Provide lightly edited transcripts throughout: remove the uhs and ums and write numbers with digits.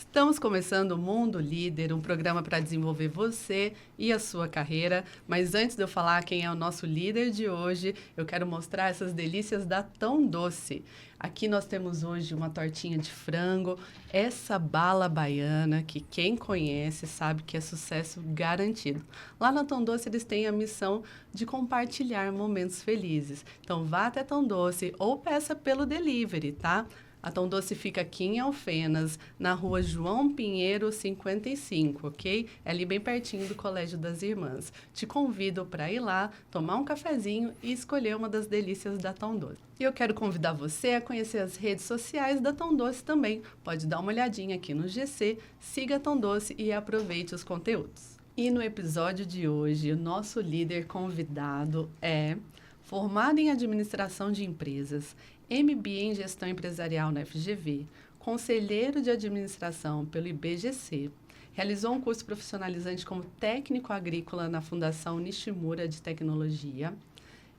Estamos começando o Mundo Líder, um programa para desenvolver você e a sua carreira. Mas antes de eu falar quem é o nosso líder de hoje, eu quero mostrar essas delícias da Tão Doce. Aqui nós temos hoje uma tortinha de frango, essa bala baiana, que quem conhece sabe que é sucesso garantido. Lá na Tão Doce eles têm a missão de compartilhar momentos felizes. Então vá até Tão Doce ou peça pelo delivery, tá? A Tão Doce fica aqui em Alfenas, na rua João Pinheiro 55, ok? É ali bem pertinho do Colégio das Irmãs. Te convido para ir lá, tomar um cafezinho e escolher uma das delícias da Tão Doce. E eu quero convidar você a conhecer as redes sociais da Tão Doce também. Pode dar uma olhadinha aqui no GC, siga a Tão Doce e aproveite os conteúdos. E no episódio de hoje, o nosso líder convidado é formado em Administração de Empresas, MBA em Gestão Empresarial na FGV, conselheiro de administração pelo IBGC, realizou um curso profissionalizante como técnico agrícola na Fundação Nishimura de Tecnologia.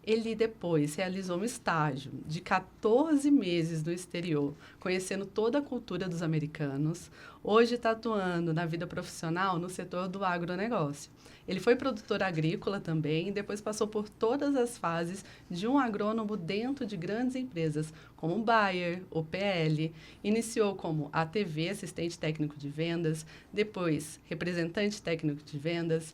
Ele depois realizou um estágio de 14 meses no exterior, conhecendo toda a cultura dos americanos. Hoje está atuando na vida profissional no setor do agronegócio. Ele foi produtor agrícola também e depois passou por todas as fases de um agrônomo dentro de grandes empresas, como Bayer, OPL. Iniciou como ATV, assistente técnico de vendas, depois representante técnico de vendas,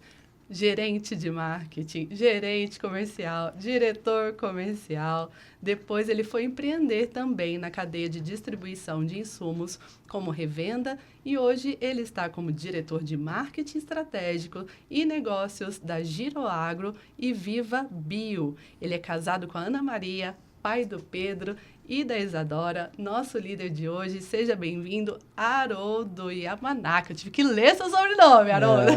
gerente de marketing, gerente comercial, diretor comercial. Depois ele foi empreender também na cadeia de distribuição de insumos como revenda e hoje ele está como diretor de marketing estratégico e negócios da Giroagro e Viva Bio. Ele é casado com a Ana Maria, pai do Pedro e da Isadora, nosso líder de hoje. Seja bem-vindo, Haroldo Yamanaka. Eu tive que ler seu sobrenome, Haroldo.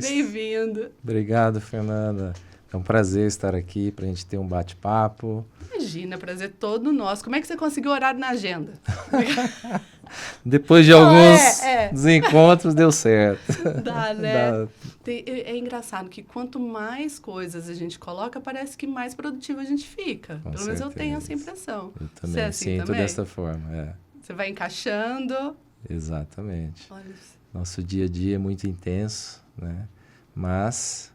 Bem-vindo. Obrigado, Fernanda. É um prazer estar aqui para a gente ter um bate-papo. Imagina, prazer todo nosso. Como é que você conseguiu horário na agenda? Depois de alguns desencontros, deu certo. Dá, né? É engraçado que quanto mais coisas a gente coloca, parece que mais produtivo a gente fica. Com Pelo menos eu tenho essa impressão. Eu também você é assim sinto também? dessa forma. Você vai encaixando. Exatamente. Olha. Nosso dia a dia é muito intenso, né? Mas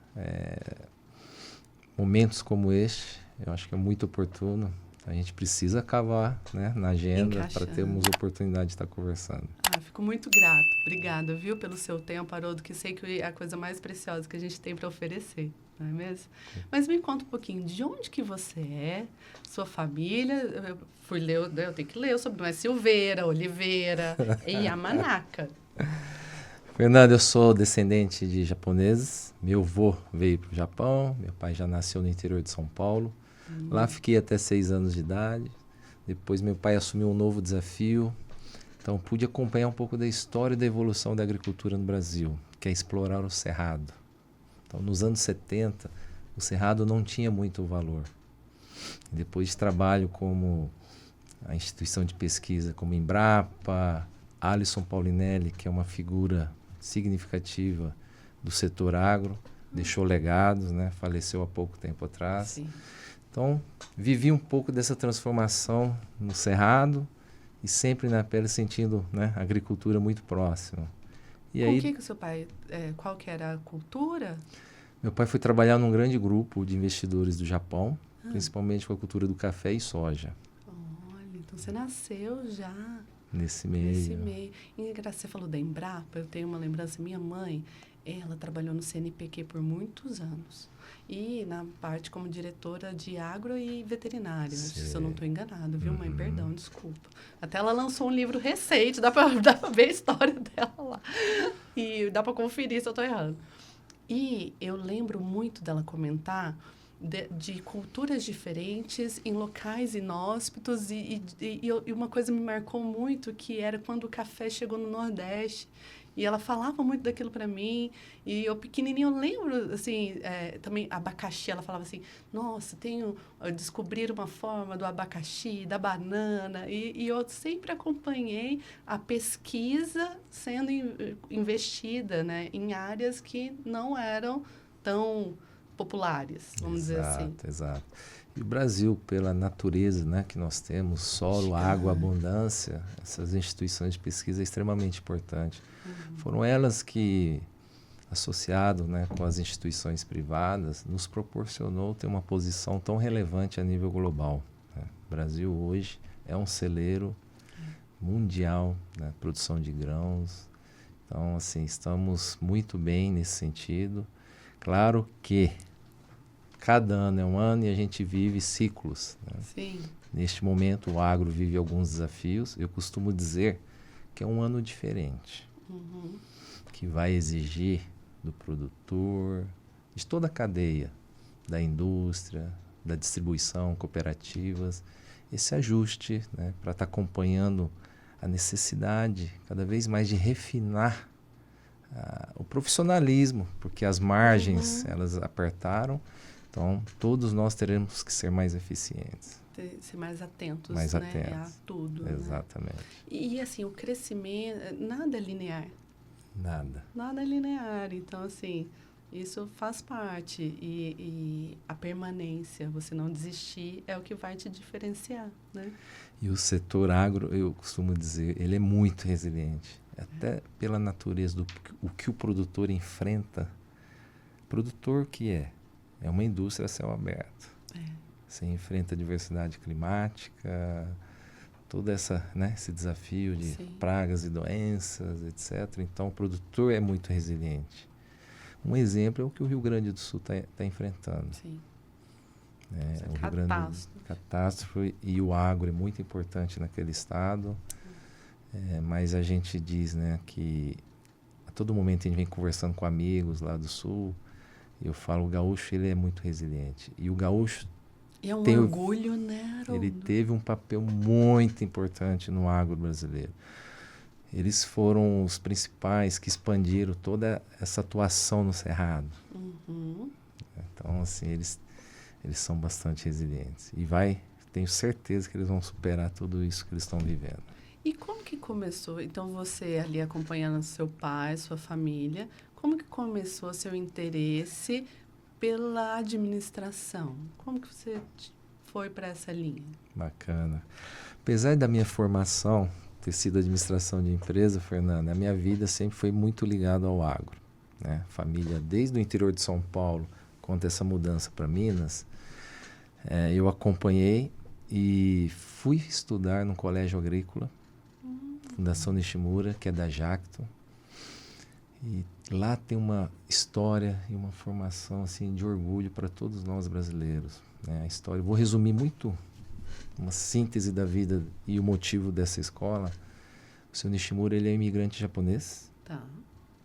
momentos como este, eu acho que é muito oportuno. A gente precisa cavar, né, na agenda para termos oportunidade de estar conversando. Fico muito grata. Obrigada, viu, pelo seu tempo, Haroldo, que sei que é a coisa mais preciosa que a gente tem para oferecer, não é mesmo? Mas me conta um pouquinho, de onde que você é, sua família? Eu fui ler, eu tenho que ler o sobrenome, Silveira, Oliveira e Yamanaka. Fernando, eu sou descendente de japoneses. Meu avô veio para o Japão, meu pai já nasceu no interior de São Paulo. Lá fiquei até 6 anos de idade. Depois meu pai assumiu um novo desafio. Então pude acompanhar um pouco da história e da evolução da agricultura no Brasil, que é explorar o cerrado. Então nos anos 70, o cerrado não tinha muito valor. Depois de trabalho como a instituição de pesquisa como Embrapa, Alisson Paulinelli, que é uma figura significativa do setor agro, deixou legados, né? Faleceu há pouco tempo atrás. Sim. Então, vivi um pouco dessa transformação no cerrado e sempre na pele sentindo, né, a agricultura muito próxima. E Com aí, que o seu pai, qual que era a cultura? meu pai foi trabalhar num grande grupo de investidores do Japão, principalmente com a cultura do café e soja. Olha, então você nasceu já Nesse meio. nesse meio. E você falou da Embrapa, eu tenho uma lembrança, minha mãe, ela trabalhou no CNPq por muitos anos. E na parte como diretora de agro e veterinário, se eu não estou enganado, viu, mãe? Perdão, desculpa. Até ela lançou um livro recente, dá para ver a história dela lá. E dá para conferir se eu estou errando. E eu lembro muito dela comentar de culturas diferentes em locais inóspitos e uma coisa me marcou muito, que era quando o café chegou no Nordeste. E ela falava muito daquilo para mim. E eu pequenininha, eu lembro, assim, também abacaxi. Ela falava assim, nossa, descobrir uma forma do abacaxi, da banana. E eu sempre acompanhei a pesquisa sendo investida, né, em áreas que não eram tão populares, vamos dizer assim. Exato. E o Brasil, pela natureza, né, que nós temos, solo, água, abundância, essas instituições de pesquisa é extremamente importante. Foram elas que, associado, né, com as instituições privadas, nos proporcionou ter uma posição tão relevante a nível global, né? O Brasil hoje é um celeiro mundial na produção de grãos. Então, assim, estamos muito bem nesse sentido. Claro que cada ano é um ano e a gente vive ciclos, né? Sim. Neste momento, o agro vive alguns desafios. Eu costumo dizer que é um ano diferente, que vai exigir do produtor, de toda a cadeia, da indústria, da distribuição, cooperativas, esse ajuste, né, para estar acompanhando a necessidade cada vez mais de refinar o profissionalismo, porque as margens elas apertaram, então todos nós teremos que ser mais eficientes. Ser mais atentos, Mais né, atentos. a tudo. Exatamente. Né? E assim, o crescimento, nada é linear. Nada. Nada é linear. Então, assim, isso faz parte. E a permanência, você não desistir, é o que vai te diferenciar, né? E o setor agro, eu costumo dizer, ele é muito resiliente. Até pela natureza do o que o produtor enfrenta. Produtor que é uma indústria a céu aberto. Você enfrenta a diversidade climática, todo esse desafio de pragas e doenças, etc. Então, o produtor é muito resiliente. Um exemplo é o que o Rio Grande do Sul está enfrentando. Sim. O Rio Grande catástrofe, e o agro é muito importante naquele estado. Mas a gente diz, né, que a todo momento a gente vem conversando com amigos lá do Sul, e eu falo, o gaúcho ele é muito resiliente. E o gaúcho é um orgulho, né, Haroldo? Ele teve um papel muito importante no agro brasileiro. Eles foram os principais que expandiram toda essa atuação no Cerrado. Então, assim, eles são bastante resilientes. E tenho certeza que eles vão superar tudo isso que eles estão vivendo. E como que começou? Então, você ali acompanhando seu pai, sua família, como que começou seu interesse pela administração? Como que você foi para essa linha? Bacana. Apesar da minha formação ter sido administração de empresa, Fernanda, a minha vida sempre foi muito ligada ao agro, né? Família, desde o interior de São Paulo, quanto essa mudança para Minas, eu acompanhei e fui estudar no colégio agrícola, Fundação Nishimura, que é da Jacto. E lá tem uma história e uma formação assim, de orgulho para todos nós brasileiros, né? A história, vou resumir muito, uma síntese da vida e o motivo dessa escola. O Sr. Nishimura, ele é imigrante japonês. Tá.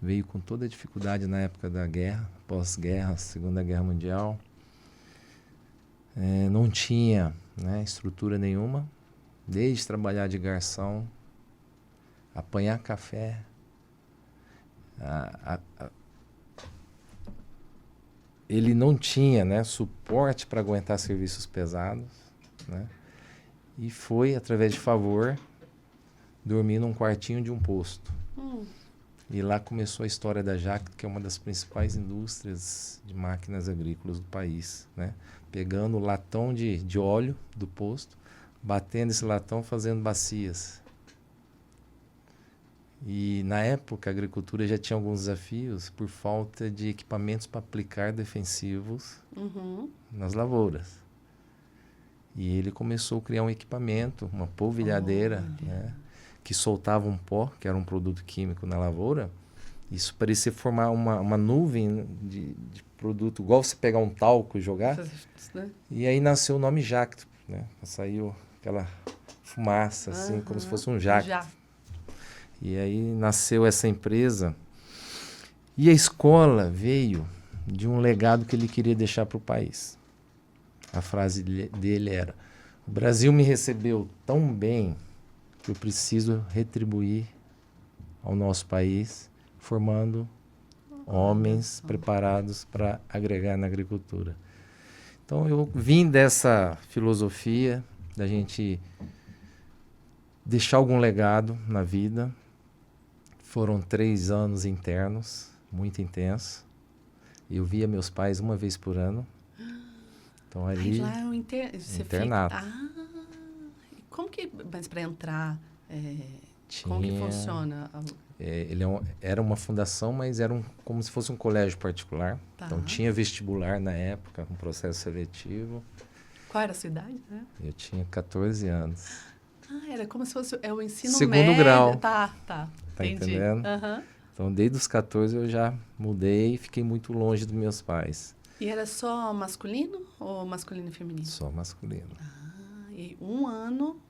Veio com toda a dificuldade na época da guerra, pós-guerra, Segunda Guerra Mundial. Não tinha, né, estrutura nenhuma, desde trabalhar de garçom, apanhar café, ele não tinha, né, suporte para aguentar serviços pesados, né, e foi, através de favor, dormir num quartinho de um posto. E lá começou a história da Jacto, que é uma das principais indústrias de máquinas agrícolas do país, né, pegando o latão de óleo do posto, batendo esse latão, fazendo bacias. E na época a agricultura já tinha alguns desafios por falta de equipamentos para aplicar defensivos nas lavouras. E ele começou a criar um equipamento, uma polvilhadeira, né, que soltava um pó, que era um produto químico na lavoura. Isso parecia formar uma nuvem de produto, igual você pegar um talco e jogar. E aí nasceu o nome Jacto, né? Saiu aquela fumaça, assim, como se fosse um jacto. E aí nasceu essa empresa. E a escola veio de um legado que ele queria deixar para o país. A frase dele era: o Brasil me recebeu tão bem que eu preciso retribuir ao nosso país, formando homens preparados para agregar na agricultura. Então eu vim dessa filosofia da gente deixar algum legado na vida. Foram 3 anos internos, muito intensos. Eu via meus pais uma vez por ano. Então ali Lá é um internato. E como que... Mas para entrar, como que Tinha, funciona? era uma fundação, mas era como se fosse um colégio particular. Tá. Então tinha vestibular na época, um processo seletivo. Qual era a sua idade, né? Eu tinha 14 anos. Era como se fosse o ensino Segundo médio. grau. Tá. Tá Entendi. entendendo? Então, desde os 14 eu já mudei e fiquei muito longe dos meus pais. E era só masculino ou masculino e feminino? Só masculino. E um ano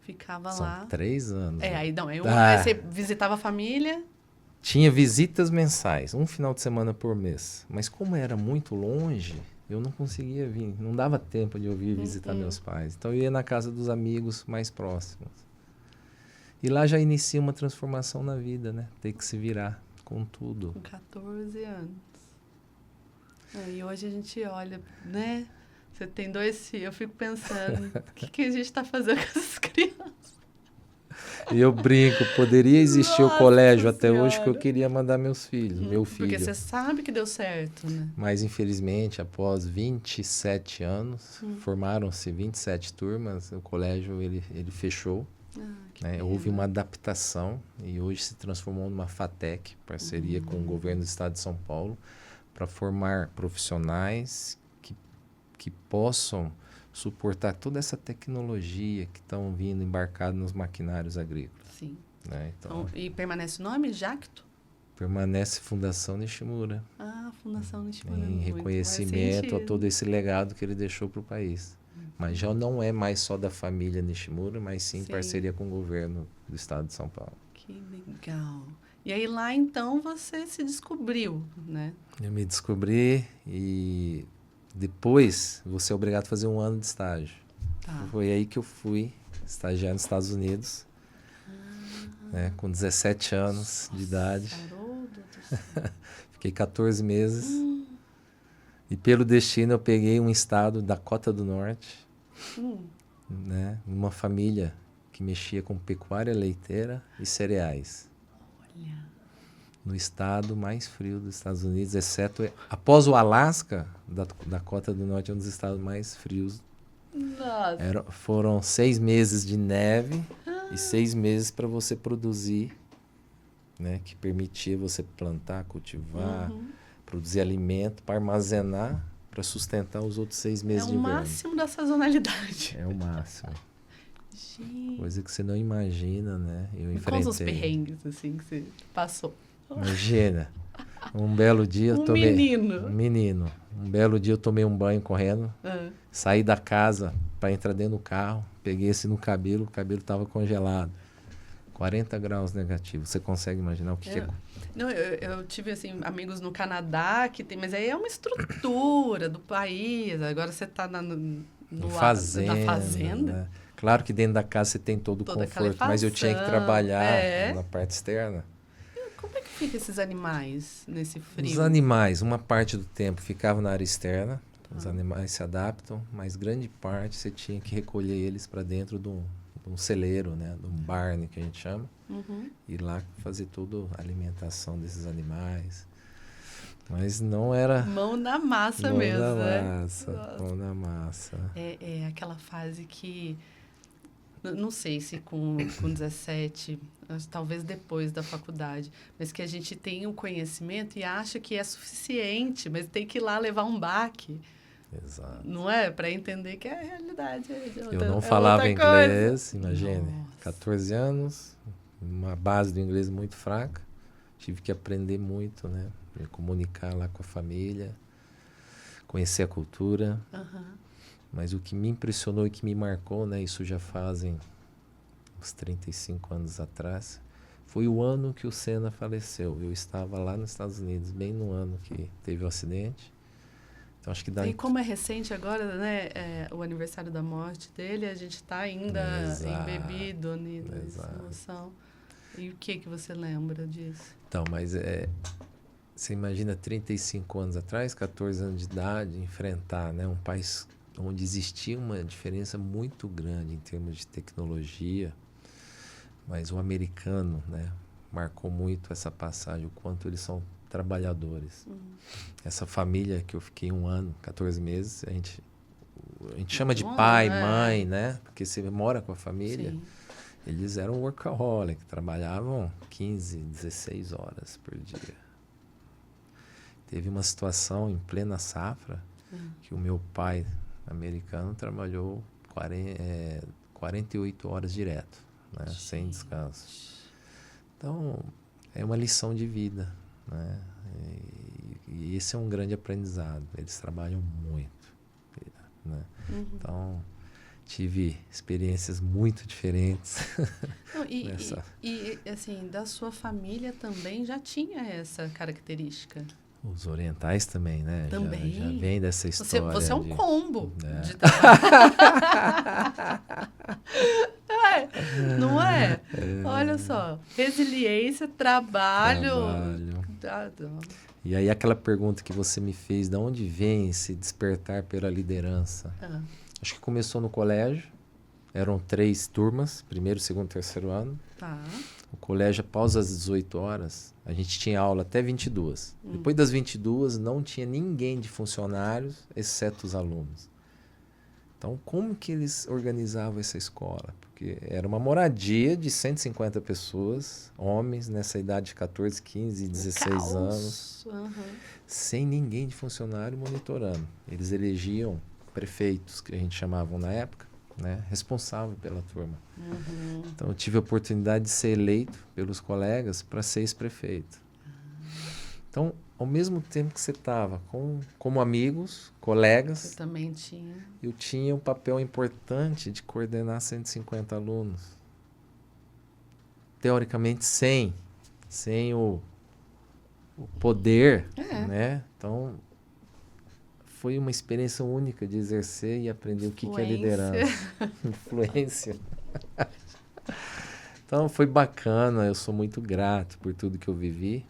ficava São lá. 3 anos. Aí Ah. você visitava a família. Tinha visitas mensais, um final de semana por mês. Mas como era muito longe, eu não conseguia vir. Não dava tempo de eu vir visitar meus pais. Então eu ia na casa dos amigos mais próximos. E lá já inicia uma transformação na vida, né? Ter que se virar com tudo. Com 14 anos. E hoje a gente olha, né? Você tem 2 filhos. Eu fico pensando, o que a gente está fazendo com essas crianças? E eu brinco, poderia existir o colégio até Senhora. hoje que eu queria mandar meus filhos, meu filho. Porque você sabe que deu certo, né? Mas, infelizmente, após 27 anos, formaram-se 27 turmas, o colégio ele fechou. Né? Houve uma adaptação e hoje se transformou numa FATEC, parceria com o governo do estado de São Paulo, para formar profissionais que possam suportar toda essa tecnologia que estão vindo embarcado nos maquinários agrícolas. Sim. Né? Então, e permanece o nome? Jacto? permanece Fundação Nishimura. Fundação Nishimura. Em reconhecimento a todo esse legado que ele deixou para o país. Mas já não é mais só da família Nishimura, mas sim parceria com o governo do estado de São Paulo. Que legal. E aí lá então você se descobriu, né? Eu me descobri e depois você é obrigado a fazer 1 ano de estágio. Tá. Foi aí que eu fui estagiar nos Estados Unidos, né, com 17 anos de idade. Fiquei 14 meses. E pelo destino eu peguei um estado, Dakota do Norte, né, uma família que mexia com pecuária leiteira e cereais. Olha. No estado mais frio dos Estados Unidos, exceto após o Alasca, Dakota do Norte é um dos estados mais frios. Nossa. Foram 6 meses de neve e 6 meses para você produzir, né, que permitia você plantar, cultivar, produzir alimento para armazenar, para sustentar os outros 6 meses de inverno. É o máximo da sazonalidade. É o máximo. Gente. Coisa que você não imagina, né? Eu enfrentei. Quais os perrengues assim que você passou? Imagina. Um belo dia eu tomei... menino. Um belo dia eu tomei um banho correndo, saí da casa para entrar dentro do carro, peguei esse no cabelo, o cabelo estava congelado. 40 graus negativos. Você consegue imaginar o que é? Não, eu tive assim, amigos no Canadá que tem, mas aí é uma estrutura do país. Agora você está na fazenda. Né? Claro que dentro da casa você tem todo o conforto, mas eu tinha que trabalhar na parte externa. Como é que fica esses animais nesse frio? Os animais, uma parte do tempo ficavam na área externa, os animais se adaptam, mas grande parte você tinha que recolher eles para dentro de um celeiro, né, de um barn que a gente chama, e lá fazer toda a alimentação desses animais. Mas não era... Mão na massa mesmo, né? Mão na massa. É aquela fase que... Não sei se com 17, talvez depois da faculdade, mas que a gente tem um conhecimento e acha que é suficiente, mas tem que ir lá levar um baque. Exato. Não é? Para entender que é a realidade. Eu não falava inglês, imagine. 14 anos, uma base do inglês muito fraca. Tive que aprender muito, né? Me comunicar lá com a família, conhecer a cultura. Mas o que me impressionou e que me marcou, né, isso já fazem uns 35 anos atrás, foi o ano que o Senna faleceu. Eu estava lá nos Estados Unidos, bem no ano que teve o acidente. Então, acho que E como é recente agora, né, o aniversário da morte dele, a gente está ainda embebido nessa emoção. E o que você lembra disso? Então, mas você imagina 35 anos atrás, 14 anos de idade, enfrentar, né, um país onde existia uma diferença muito grande em termos de tecnologia, mas o americano, né, marcou muito essa passagem, o quanto eles são trabalhadores. Essa família que eu fiquei 1 ano, 14 meses, a gente a gente chama de Não, pai, é. mãe, né? Porque você mora com a família. Sim. Eles eram workaholic, trabalhavam 15, 16 horas por dia. Teve uma situação em plena safra que o meu pai americano trabalhou 48 horas direto, né? Sem descanso. Então, é uma lição de vida, né? E esse é um grande aprendizado. Eles trabalham muito, né? Então, tive experiências muito diferentes. Não, e, assim, da sua família também já tinha essa característica? Os orientais também, né? Também. Já vem dessa história. Você é um combo É. de trabalho. Não é? Olha só. Resiliência, trabalho. E aí aquela pergunta que você me fez, de onde vem esse despertar pela liderança? Acho que começou no colégio. Eram 3 turmas, primeiro, segundo, terceiro ano. Tá. O colégio, após as 18 horas, a gente tinha aula até 22. Depois das 22, não tinha ninguém de funcionários, exceto os alunos. Então, como que eles organizavam essa escola? Porque era uma moradia de 150 pessoas, homens nessa idade de 14, 15, 16 anos, sem ninguém de funcionário monitorando. Eles elegiam prefeitos, que a gente chamava na época, né, responsável pela turma. Então eu tive a oportunidade de ser eleito pelos colegas para ser ex-prefeito. Então, ao mesmo tempo que você estava como amigos, colegas, Você também tinha. Eu tinha um papel importante de coordenar 150 alunos. Teoricamente, sem o poder, né? Então, foi uma experiência única de exercer e aprender o que é liderança. Influência. Então, foi bacana. Eu sou muito grato por tudo que eu vivi.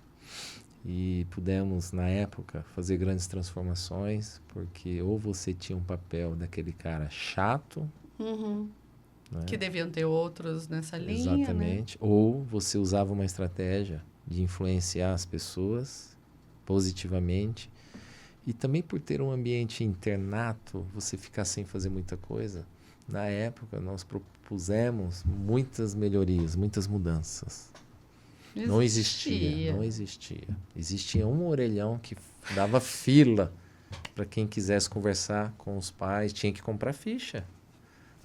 E pudemos, na época, fazer grandes transformações, porque ou você tinha um papel daquele cara chato, né? Que deviam ter outros nessa linha, exatamente, né? Ou você usava uma estratégia de influenciar as pessoas positivamente. E também por ter um ambiente internato, você ficar sem fazer muita coisa. Na época, nós propusemos muitas melhorias, muitas mudanças. Não existia. Existia um orelhão que dava fila para quem quisesse conversar com os pais, tinha que comprar ficha,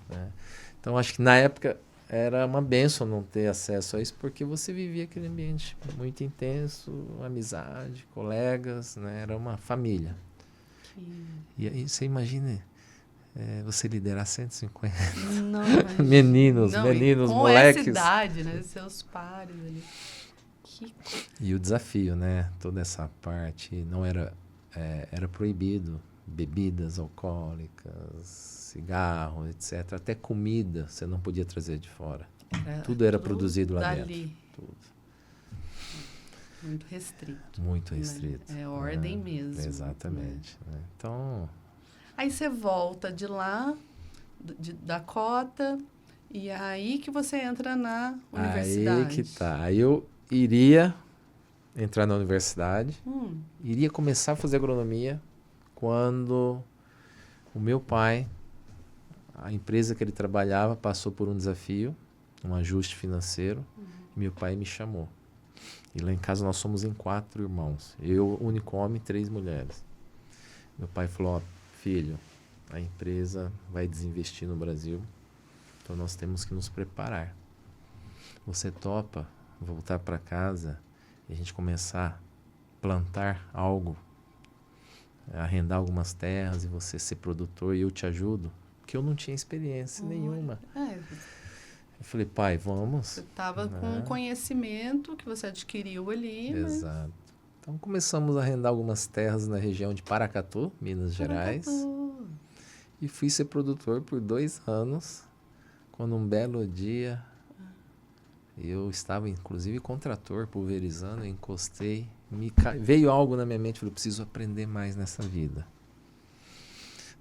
né? Então, acho que na época era uma bênção não ter acesso a isso, porque você vivia aquele ambiente muito intenso, amizade, colegas, né? Era uma família. E aí você imagina você liderar 150 meninos, com moleques. Essa idade, né? Seus pares ali. E o desafio, né? Toda essa parte não era proibido bebidas alcoólicas, cigarro, etc. Até comida você não podia trazer de fora. Tudo era produzido lá dentro. Tudo. Muito restrito. Muito restrito. É ordem mesmo. Exatamente. Né? Então... Aí você volta de lá, da cota, e é aí que você entra na universidade. Aí que tá. Aí eu iria entrar na universidade, iria começar a fazer agronomia quando o meu pai, a empresa que ele trabalhava, passou por um desafio, um ajuste financeiro, e meu pai me chamou. E lá em casa nós somos em 4 irmãos. Eu, único homem, 3 mulheres. Meu pai falou, filho, a empresa vai desinvestir no Brasil, então nós temos que nos preparar. Você topa voltar para casa e a gente começar a plantar algo, arrendar algumas terras e você ser produtor e eu te ajudo? Porque eu não tinha experiência nenhuma. Eu falei, pai, vamos. Você estava com conhecimento que você adquiriu ali. Exato. Então começamos a arrendar algumas terras na região de Paracatu, Minas Gerais. E fui ser produtor por 2 anos, quando um belo dia eu estava inclusive com trator pulverizando, eu encostei, veio algo na minha mente, falei, preciso aprender mais nessa vida.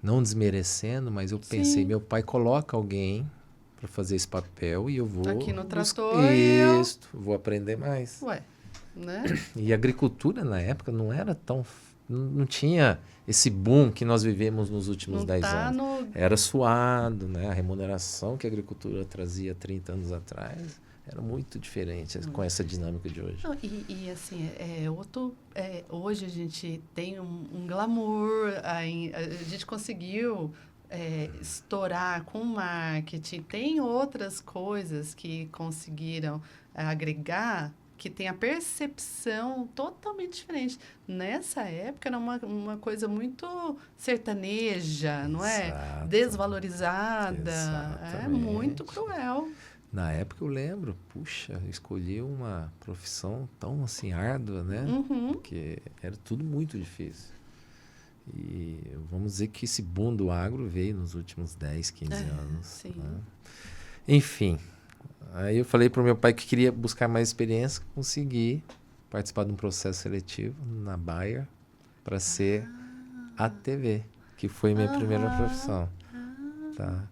Não desmerecendo, mas eu pensei, meu pai coloca alguém para fazer esse papel e eu vou... Aqui no trator vou aprender mais. Ué, né? E a agricultura na época não não tinha esse boom que nós vivemos nos últimos Não 10 tá anos. Era suado, né? A remuneração que a agricultura trazia 30 anos atrás era muito diferente com essa dinâmica de hoje. Não, e assim, hoje a gente tem um glamour, a gente conseguiu estourar com marketing, tem outras coisas que conseguiram agregar, que tem a percepção totalmente diferente. Nessa época era uma coisa muito sertaneja, não é? Exato. Desvalorizada, Exatamente. muito cruel. Na época eu lembro, puxa, eu escolhi uma profissão tão assim árdua, né? Uhum. Porque era tudo muito difícil. E vamos dizer que esse boom do agro veio nos últimos 10, 15 anos. Sim. Né? Enfim, aí eu falei para o meu pai que queria buscar mais experiência, consegui participar de um processo seletivo na Bayer para ser ATV, que foi minha primeira profissão. Tá?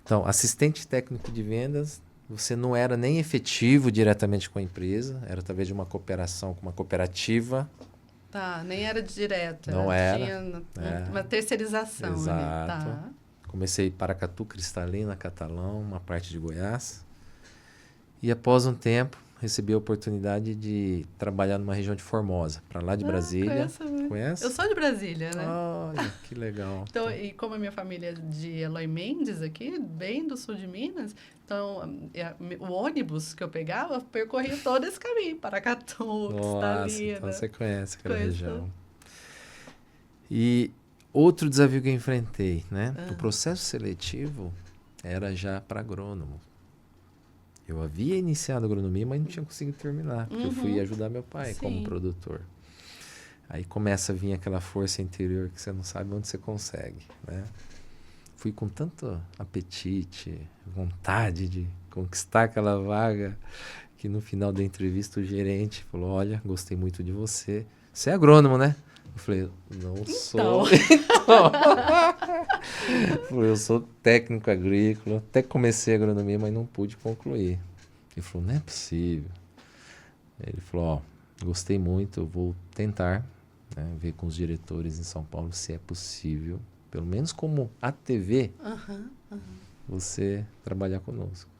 Então, assistente técnico de vendas, você não era nem efetivo diretamente com a empresa, era através de uma cooperação com uma cooperativa. Tá, nem era direta. Não era. Tinha uma terceirização. Exato. Ali. Tá. Comecei Paracatu, Cristalina, Catalão, uma parte de Goiás. E após um tempo, recebi a oportunidade de trabalhar numa região de Formosa, para lá de Brasília. Conhece? Eu sou de Brasília, né? Olha, que legal. Então, e como a minha família é de Eloy Mendes aqui, bem do sul de Minas, então o ônibus que eu pegava percorria todo esse caminho, Paracatu, Cristalina. Então você conhece aquela região. E outro desafio que eu enfrentei, né? O processo seletivo era já para agrônomo. Eu havia iniciado a agronomia, mas não tinha conseguido terminar, porque eu fui ajudar meu pai como produtor. Aí começa a vir aquela força interior que você não sabe onde você consegue, né? Fui com tanto apetite, vontade de conquistar aquela vaga, que no final da entrevista o gerente falou, olha, gostei muito de você. Você é agrônomo, né? Eu falei, não sou. Eu sou técnico agrícola, até comecei a agronomia, mas não pude concluir. Ele falou, não é possível. Ele falou, gostei muito, eu vou tentar, né, ver com os diretores em São Paulo se é possível, pelo menos como ATV, você trabalhar conosco.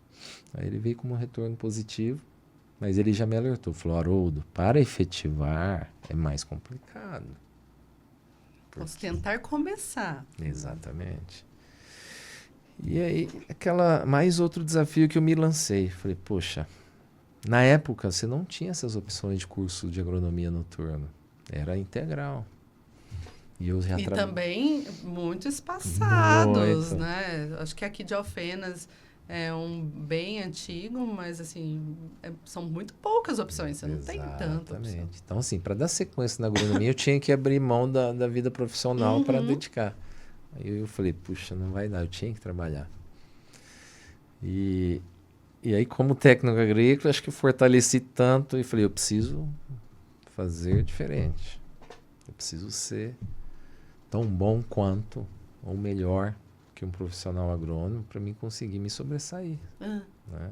Aí ele veio com um retorno positivo, mas ele já me alertou, falou, Haroldo, para efetivar é mais complicado. Posso tentar começar. Exatamente. E aí, mais outro desafio que eu me lancei. Falei, poxa, na época você não tinha essas opções de curso de agronomia noturno. Era integral. E eu já também muito espaçados, muito. né? Acho que aqui de Alfenas é um bem antigo, mas assim, são muito poucas opções, você não tem tanta opção. Então, assim, para dar sequência na agronomia, eu tinha que abrir mão da vida profissional para dedicar. Aí eu falei, puxa, não vai dar, eu tinha que trabalhar. E aí, como técnico agrícola, acho que fortaleci tanto e falei, eu preciso fazer diferente. Eu preciso ser tão bom quanto, ou melhor, que um profissional agrônomo para mim conseguir me sobressair. Né?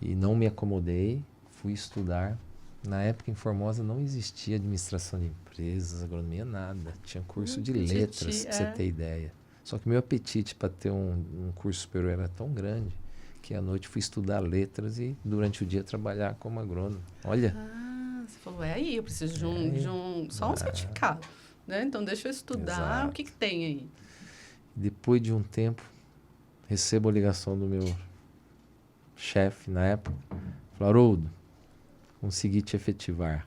E não me acomodei, fui estudar. Na época em Formosa não existia administração de empresas, agronomia, nada. Tinha curso de letras, para você ter ideia. Só que meu apetite para ter um curso superior era tão grande que à noite fui estudar letras e durante o dia trabalhar como agrônomo. Olha. Você falou, aí, eu preciso só um certificado. Né? Então deixa eu estudar. Exato. O que tem aí. Depois de um tempo, recebo a ligação do meu chefe na época. Falou, Haroldo, consegui te efetivar.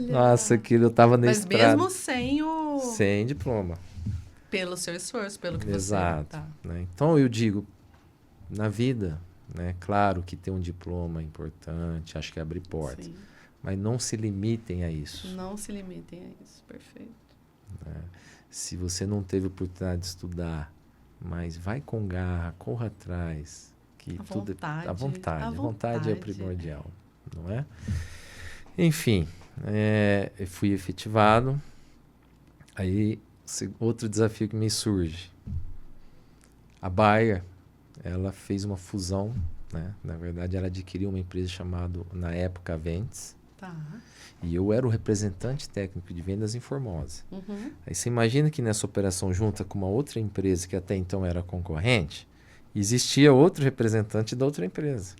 Nossa, aquilo eu estava na estrada. Mas mesmo sem diploma. Pelo seu esforço, pelo que Exato, você... Tá. Né? Então eu digo, na vida, né, claro que ter um diploma é importante, acho que abre portas. Sim. Mas não se limitem a isso. Não se limitem a isso, perfeito. Né? Se você não teve oportunidade de estudar, mas vai com garra, corra atrás. Que a vontade é primordial, não é? Enfim, eu fui efetivado. Aí, outro desafio que me surge. A Bayer, ela fez uma fusão, né? Na verdade, ela adquiriu uma empresa chamada, na época, Aventes, Tá. E eu era o representante técnico de vendas em Formosa. Uhum. Aí você imagina que nessa operação junta com uma outra empresa que até então era concorrente, existia outro representante da outra empresa.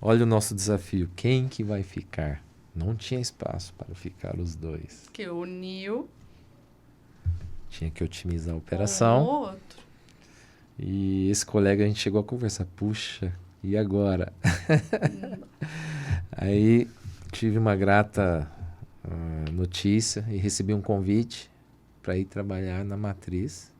Olha o nosso desafio. Quem que vai ficar? Não tinha espaço para ficar os dois. Que uniu Tinha que otimizar a com o operação. outro. E esse colega a gente chegou a conversar. Puxa, e agora? Aí tive uma grata notícia e recebi um convite para ir trabalhar na Matriz.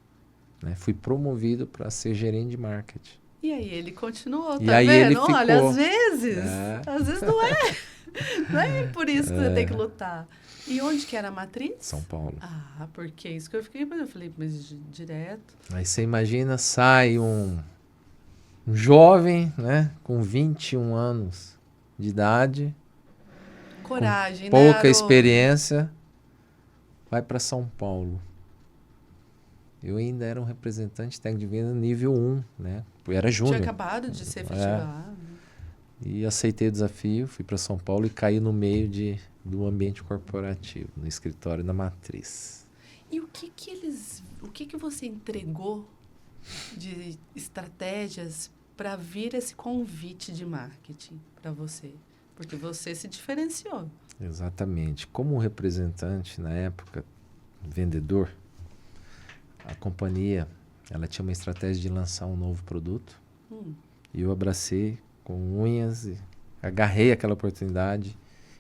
Né? Fui promovido para ser gerente de marketing. E aí ele continuou, E tá aí vendo? ele Olha, ficou. às vezes não é por isso que você tem que lutar. E onde que era a matriz? São Paulo. Ah, porque é isso que eu fiquei, mas eu falei, mas direto. Aí você imagina, sai um jovem, né, com 21 anos de idade, Coragem, com né, pouca Haroldo? experiência, vai para São Paulo. Eu ainda era um representante técnico de venda nível 1, né? Eu era Tinha júnior. acabado de ser efetivado. E aceitei o desafio, fui para São Paulo e caí no meio do ambiente corporativo, no escritório da Matriz. E o que você entregou de estratégias para vir esse convite de marketing para você? Porque você se diferenciou. Exatamente. Como representante, na época, vendedor, a companhia ela tinha uma estratégia de lançar um novo produto. E eu abracei com unhas, e agarrei aquela oportunidade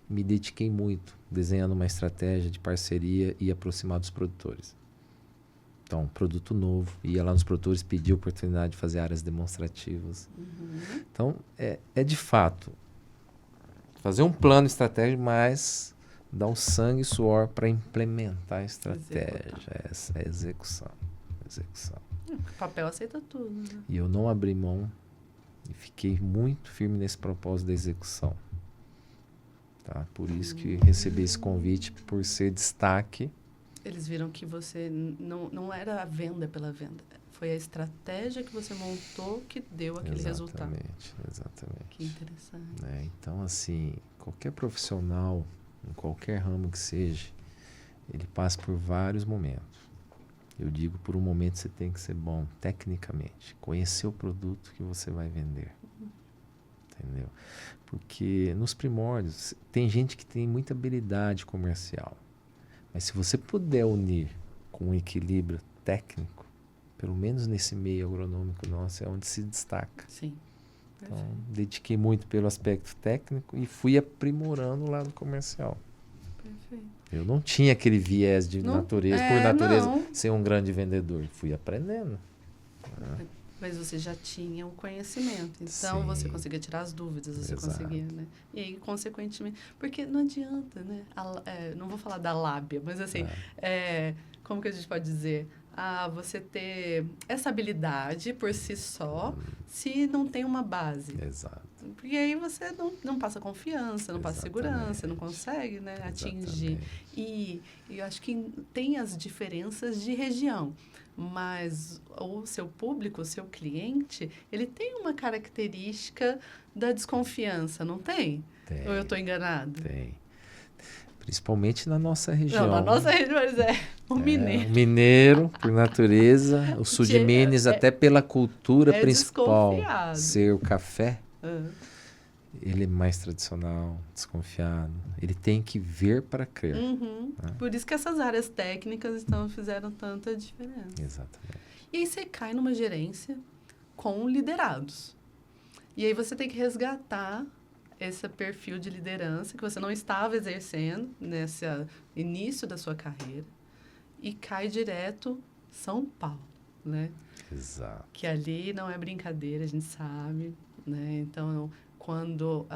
e me dediquei muito, desenhando uma estratégia de parceria e aproximar dos produtores. Então, produto novo, ia lá nos produtores, pedia oportunidade de fazer áreas demonstrativas. Então, é de fato fazer um plano estratégico, mas dar um sangue e suor para implementar a estratégia. Essa é a execução. O papel aceita tudo, né? E eu não abri mão e fiquei muito firme nesse propósito da execução. Tá? Por isso que recebi esse convite, por ser destaque. Eles viram que você não era a venda pela venda. Foi a estratégia que você montou que deu aquele resultado. Exatamente. Que interessante. Então, assim, qualquer profissional, em qualquer ramo que seja, ele passa por vários momentos. Eu digo, por um momento você tem que ser bom tecnicamente, conhecer o produto que você vai vender. Entendeu? Porque nos primórdios, tem gente que tem muita habilidade comercial. Mas se você puder unir com um equilíbrio técnico, pelo menos nesse meio agronômico nosso, é onde se destaca. Sim. Então, dediquei muito pelo aspecto técnico e fui aprimorando o lado comercial. Perfeito. Eu não tinha aquele viés de natureza, por natureza, ser um grande vendedor. Fui aprendendo. Mas você já tinha o conhecimento. Então, você conseguia tirar as dúvidas, você conseguia, né? E aí, consequentemente... Porque não adianta, né? Não vou falar da lábia, mas assim... como que a gente pode dizer? Você ter essa habilidade por si só, se não tem uma base. Exato. Porque aí você não passa confiança, não passa segurança, não consegue, né, atingir. E eu acho que tem as diferenças de região, mas o seu público, o seu cliente, ele tem uma característica da desconfiança, não tem? Tem. Ou eu estou enganado? Tem. Principalmente na nossa região. Não, na nossa região, mas o mineiro. O mineiro, por natureza, o sul de Minas, até pela cultura principal, ser o café, ele é mais tradicional, desconfiado. Ele tem que ver para crer. Por isso que essas áreas técnicas fizeram tanta diferença. Exatamente. E aí você cai numa gerência com liderados. E aí você tem que resgatar esse perfil de liderança que você não estava exercendo nesse início da sua carreira e cai direto São Paulo, né? Exato. Que ali não é brincadeira, a gente sabe, né? Então, quando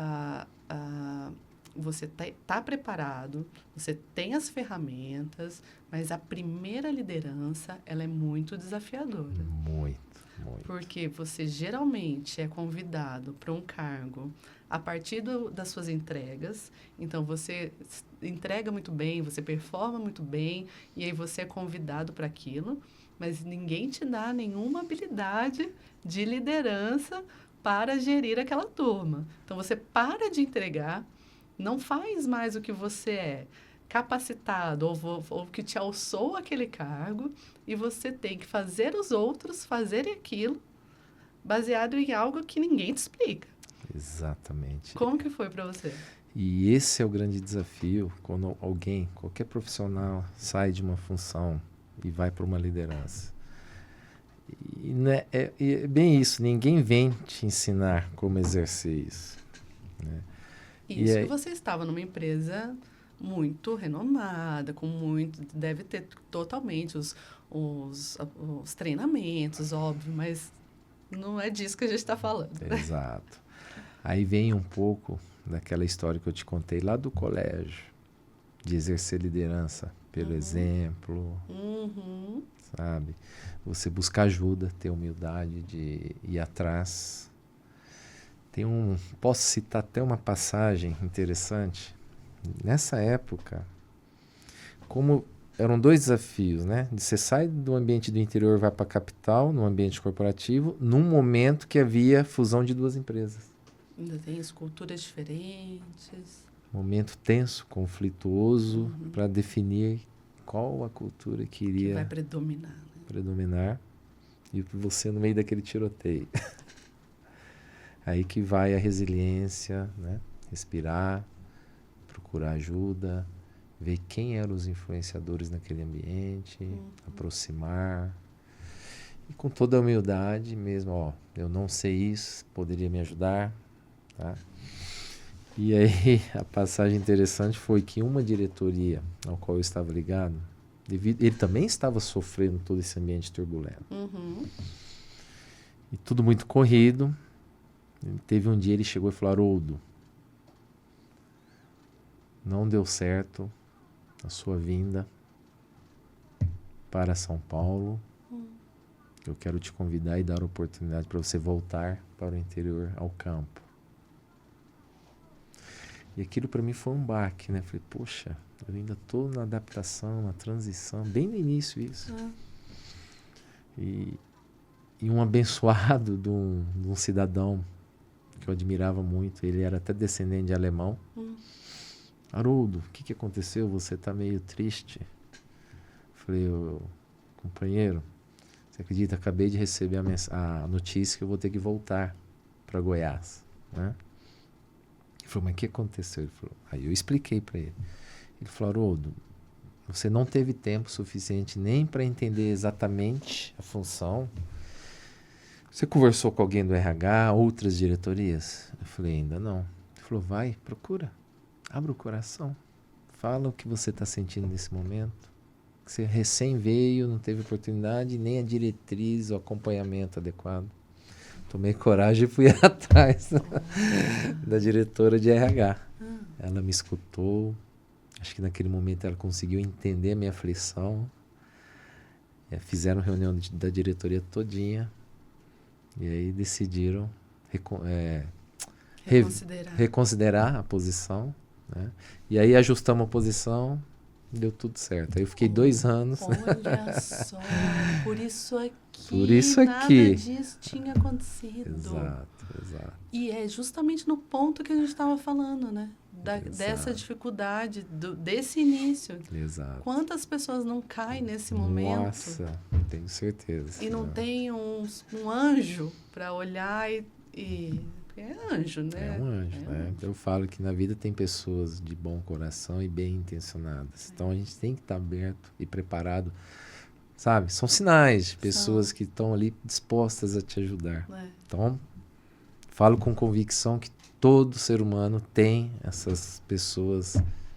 você tá preparado, você tem as ferramentas, mas a primeira liderança, ela é muito desafiadora. Muito. Porque você geralmente é convidado para um cargo a partir das suas entregas. Então, você entrega muito bem, você performa muito bem, e aí você é convidado para aquilo, mas ninguém te dá nenhuma habilidade de liderança para gerir aquela turma. Então, você para de entregar, não faz mais o que você é capacitado ou que te alçou aquele cargo e você tem que fazer os outros fazerem aquilo baseado em algo que ninguém te explica. Exatamente. Como que foi para você? E esse é o grande desafio quando alguém, qualquer profissional, sai de uma função e vai para uma liderança. E né, é bem isso, ninguém vem te ensinar como exercer isso. Né? Isso que você estava numa empresa muito renomada, deve ter totalmente os treinamentos, óbvio, mas não é disso que a gente está falando. Exato. Aí vem um pouco daquela história que eu te contei lá do colégio, de exercer liderança pelo exemplo, sabe? Você buscar ajuda, ter humildade de ir atrás. Posso citar até uma passagem interessante. Nessa época, como eram 2 desafios, né? Você sai do ambiente do interior e vai para a capital, no ambiente corporativo, num momento que havia fusão de 2 empresas. Ainda tem culturas diferentes. Momento tenso, conflituoso, para definir qual a cultura que iria que vai predominar. Né? Predominar. E você no meio daquele tiroteio. Aí que vai a resiliência, né? Respirar, procurar ajuda, ver quem eram os influenciadores naquele ambiente, aproximar. E com toda a humildade mesmo, eu não sei isso, poderia me ajudar, tá? E aí a passagem interessante foi que uma diretoria ao qual eu estava ligado, ele também estava sofrendo todo esse ambiente turbulento. E tudo muito corrido. Teve um dia ele chegou e falou: Haroldo, não deu certo a sua vinda para São Paulo. Eu quero te convidar e dar a oportunidade para você voltar para o interior, ao campo. E aquilo para mim foi um baque, né? Falei, poxa, eu ainda estou na adaptação, na transição, bem no início isso. E um abençoado de um cidadão que eu admirava muito, ele era até descendente de alemão. Haroldo, o que aconteceu? Você está meio triste. Falei, companheiro, você acredita? Acabei de receber a notícia que eu vou ter que voltar para Goiás, né? Ele falou, mas o que aconteceu? Ele falou, aí eu expliquei para ele. Ele falou, Haroldo, você não teve tempo suficiente nem para entender exatamente a função. Você conversou com alguém do RH, outras diretorias? Eu falei, ainda não. Ele falou, vai, procura. Abra o coração. Fala o que você está sentindo nesse momento. Que você recém veio, não teve oportunidade, nem a diretriz, o acompanhamento adequado. Tomei coragem e fui atrás da diretora de RH. Ela me escutou. Acho que naquele momento ela conseguiu entender a minha aflição. Fizeram reunião da diretoria todinha. E aí decidiram reconsiderar a posição. Né? E aí ajustamos a posição, deu tudo certo. Aí eu fiquei 2 anos. Olha só, por isso aqui nada disso tinha acontecido. Exato. E é justamente no ponto que a gente estava falando, né? Dessa dificuldade, desse início. Exato. Quantas pessoas não caem nesse momento? Nossa, tenho certeza. E não tem um anjo para olhar e... É anjo, né? É um anjo, né? Então eu falo que na vida tem pessoas de bom coração e bem intencionadas. Então a gente tem que estar aberto e preparado, sabe? São sinais de pessoas que estão ali dispostas a te ajudar. Então, falo com convicção que todo ser humano tem essas pessoas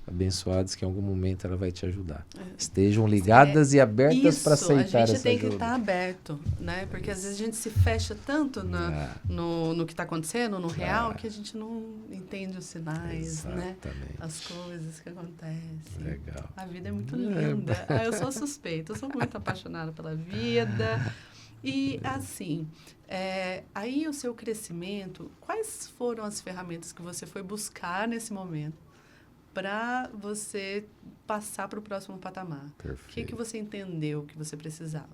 abençoadas que em algum momento ela vai te ajudar. Estejam ligadas e abertas para aceitar essa ajuda. A gente tem que estar aberto, né? Porque às vezes a gente se fecha tanto no que está acontecendo, no real, que a gente não entende os sinais, né? As coisas que acontecem. Legal. A vida é muito linda. Eu sou suspeita, eu sou muito apaixonada pela vida. E assim, aí o seu crescimento, quais foram as ferramentas que você foi buscar nesse momento para você passar para o próximo patamar? Perfeito. O que você entendeu que você precisava?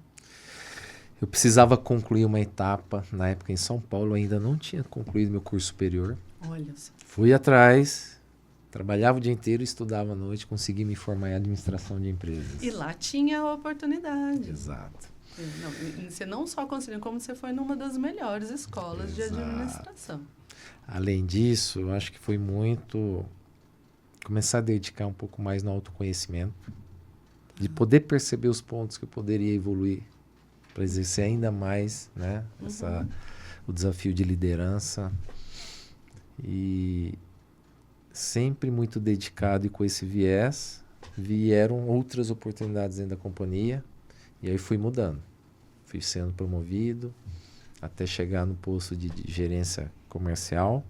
Eu precisava concluir uma etapa. Na época em São Paulo, eu ainda não tinha concluído meu curso superior. Olha só. Fui atrás, Trabalhava o dia inteiro e estudava à noite, consegui me formar em administração de empresas. E lá tinha oportunidade. Exato. Não, você não só conseguiu, como você foi numa das melhores escolas de administração. Além disso, eu acho que foi muito começar a dedicar um pouco mais no autoconhecimento, de poder perceber os pontos que eu poderia evoluir para exercer ainda mais, né, o desafio de liderança. E sempre muito dedicado e com esse viés, vieram outras oportunidades dentro da companhia e aí fui mudando. Fui sendo promovido até chegar no posto de gerência comercial,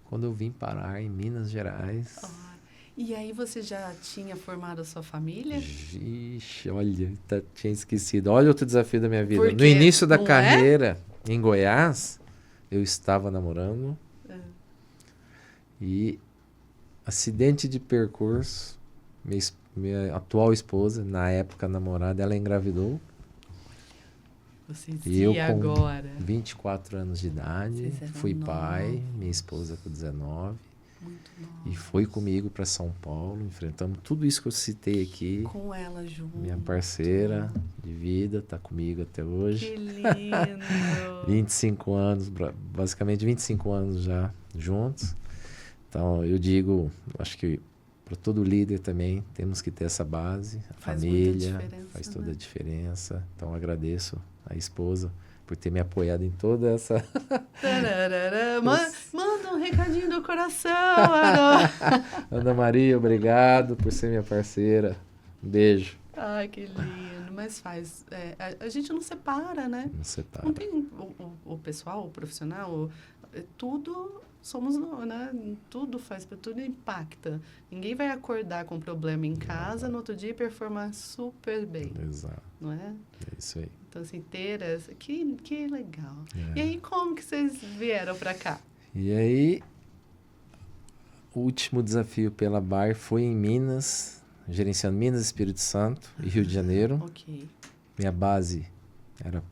quando eu vim parar em Minas Gerais. E aí você já tinha formado a sua família? Vixe, olha, tinha esquecido. Olha outro desafio da minha vida. Porque no início da carreira, em Goiás, eu estava namorando e acidente de percurso, minha atual esposa, na época namorada, ela engravidou. Você e eu com agora? 24 anos de idade, fui pai, minha esposa com 19. Muito e foi comigo para São Paulo, enfrentamos tudo isso que eu citei aqui. Com ela junto. Minha parceira de vida, está comigo até hoje. Que lindo! 25 anos, basicamente 25 anos já juntos. Então, eu digo, acho que para todo líder também temos que ter essa base, a família, faz toda a diferença. Então, agradeço a esposa por ter me apoiado em toda essa... Manda um recadinho do coração, Ana Maria, obrigado por ser minha parceira. Um beijo. Ai, que lindo. Mas a gente não separa, né? Não separa. Não tem o pessoal, o profissional, tudo somos nós, né? Tudo impacta. Ninguém vai acordar com problema em casa, no outro dia performar super bem. Exato. Não é? É isso aí. Então, assim, ter essa... Que legal. E aí, como que vocês vieram para cá? E aí, o último desafio pela Bayer foi em Minas, gerenciando Minas, Espírito Santo e Rio de Janeiro. Ok. Minha base era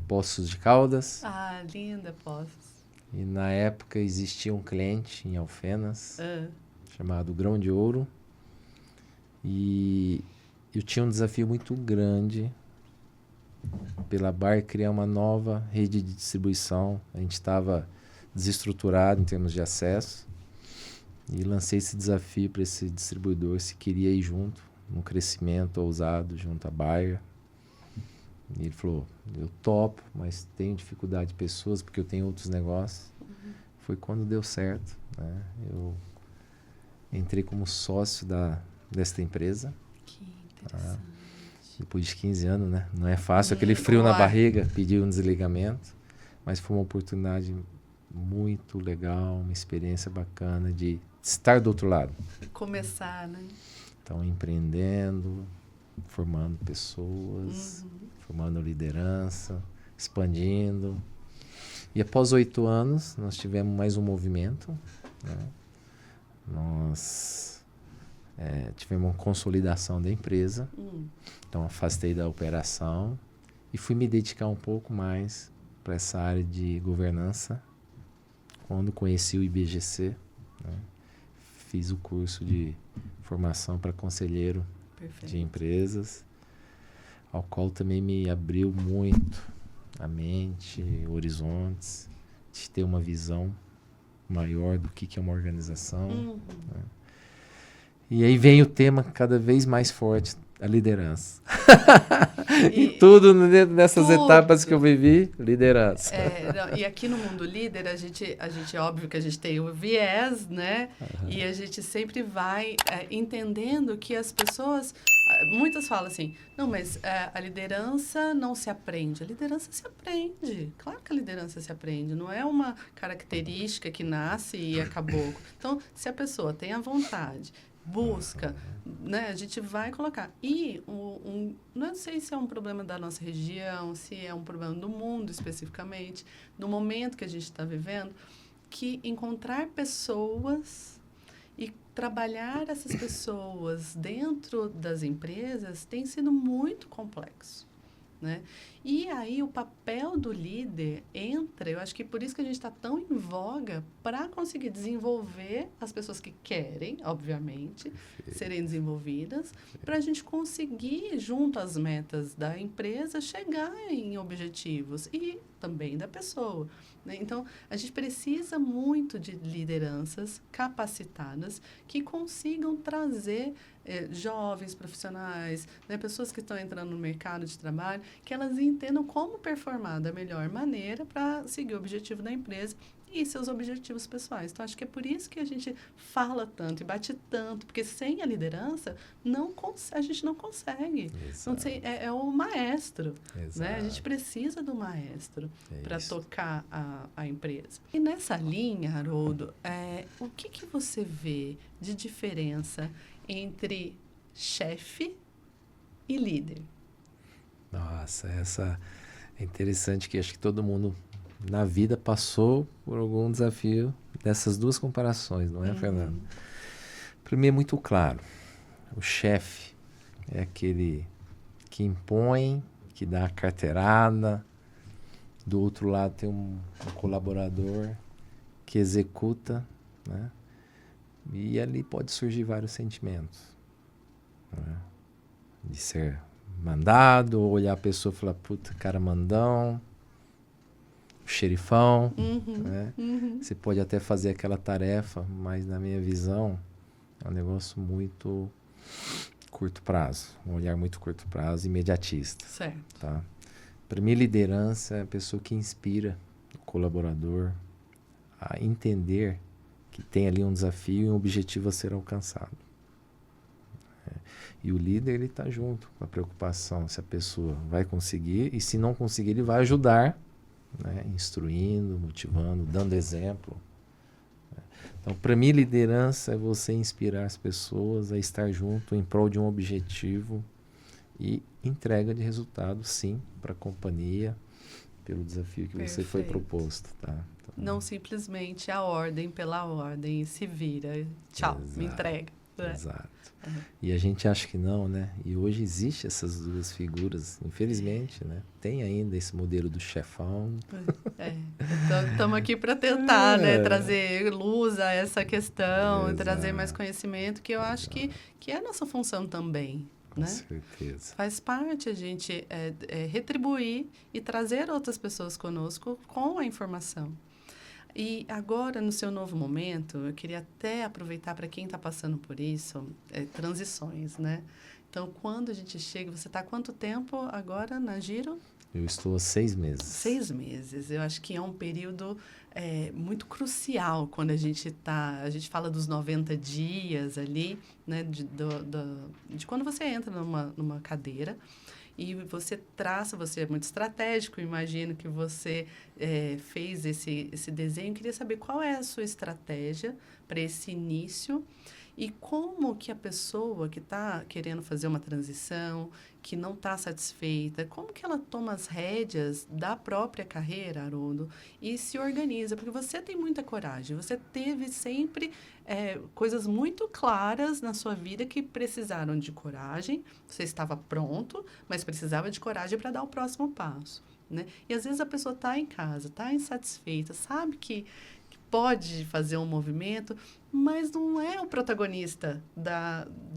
Poços de Caldas. Ah, linda Poços. E na época existia um cliente em Alfenas, chamado Grão de Ouro. E eu tinha um desafio muito grande pela Bayer criar uma nova rede de distribuição. A gente estava desestruturado em termos de acesso. E lancei esse desafio para esse distribuidor, se queria ir junto, num crescimento ousado junto à Bayer. E ele falou, eu topo, mas tenho dificuldade de pessoas porque eu tenho outros negócios. Foi quando deu certo, né? Eu entrei como sócio desta empresa. Que interessante. Depois de 15 anos, né? Não é fácil, aquele frio na barriga, pedir um desligamento. Mas foi uma oportunidade muito legal, uma experiência bacana de estar do outro lado. Começar, né? Então, empreendendo, formando pessoas, formando liderança, expandindo. E após 8 anos, nós tivemos mais um movimento, né? Nós tivemos uma consolidação da empresa. Então, afastei da operação e fui me dedicar um pouco mais para essa área de governança. Quando conheci o IBGC, né? Fiz o curso de formação para conselheiro de empresas, ao qual também me abriu muito a mente, horizontes, de ter uma visão maior do que é uma organização. Né? E aí vem o tema cada vez mais forte, a liderança. E tudo nessas etapas que eu vivi, liderança. E aqui no Mundo Líder, a gente óbvio que a gente tem o viés, né? E a gente sempre vai entendendo que as pessoas... Muitas falam assim, não, mas a liderança não se aprende. A liderança se aprende. Claro que a liderança se aprende. Não é uma característica que nasce e acabou. Então, se a pessoa tem a vontade, busca, né, a gente vai colocar. E não sei se é um problema da nossa região, se é um problema do mundo especificamente, no momento que a gente está vivendo, que encontrar pessoas e trabalhar essas pessoas dentro das empresas tem sido muito complexo. né? E aí o papel do líder entra, eu acho que por isso que a gente está tão em voga para conseguir desenvolver as pessoas que querem, obviamente, serem desenvolvidas, para a gente conseguir, junto às metas da empresa, chegar em objetivos e também da pessoa, né? Então, a gente precisa muito de lideranças capacitadas que consigam trazer jovens profissionais, né, pessoas que estão entrando no mercado de trabalho, que elas entendam como performar da melhor maneira para seguir o objetivo da empresa e seus objetivos pessoais. Então, acho que é por isso que a gente fala tanto e bate tanto, porque sem a liderança, a gente não consegue. Não sei, é o maestro. Né? A gente precisa do maestro para tocar a empresa. E nessa linha, Haroldo, o que você vê de diferença entre chefe e líder? Nossa, essa é interessante, que acho que todo mundo na vida passou por algum desafio dessas duas comparações, não é, Fernando? Para mim é muito claro. O chefe é aquele que impõe, que dá a carteirada. Do outro lado tem um colaborador que executa, né? E ali pode surgir vários sentimentos, né? De ser mandado, ou olhar a pessoa e falar, puta, cara mandão, xerifão, né? Você pode até fazer aquela tarefa, mas na minha visão é um negócio muito curto prazo, um olhar muito curto prazo, imediatista. Certo. Tá? Para mim, liderança é a pessoa que inspira o colaborador a entender que tem ali um desafio e um objetivo a ser alcançado. E o líder, ele está junto com a preocupação se a pessoa vai conseguir, e se não conseguir, ele vai ajudar, né? Instruindo, motivando, dando exemplo. Então, para mim, liderança é você inspirar as pessoas a estar junto em prol de um objetivo e entrega de resultado, sim, para a companhia, pelo desafio que você foi proposto. Tá? Então, não simplesmente a ordem pela ordem, se vira, tchau, me entrega. Exato. E a gente acha que não, né? E hoje existe essas duas figuras, infelizmente, né? Tem ainda esse modelo do chefão. Então, estamos aqui para tentar, né? Trazer luz a essa questão, trazer mais conhecimento, que eu acho que é a nossa função também. Com certeza. Faz parte a gente retribuir e trazer outras pessoas conosco com a informação. E agora, no seu novo momento, eu queria até aproveitar para quem está passando por isso, transições, né? Então, quando a gente chega, você está há quanto tempo agora na Giro? Eu estou há 6 meses. 6 meses. Eu acho que é um período muito crucial quando a gente fala dos 90 dias ali, né? De quando você entra numa cadeira. E você é muito estratégico, imagino que você fez esse desenho. Queria saber qual é a sua estratégia para esse início e como que a pessoa que está querendo fazer uma transição, que não está satisfeita, como que ela toma as rédeas da própria carreira, Haroldo, e se organiza, porque você tem muita coragem, você teve sempre coisas muito claras na sua vida que precisaram de coragem, você estava pronto, mas precisava de coragem para dar o próximo passo, né? E às vezes a pessoa está em casa, está insatisfeita, sabe que pode fazer um movimento, mas não é o protagonista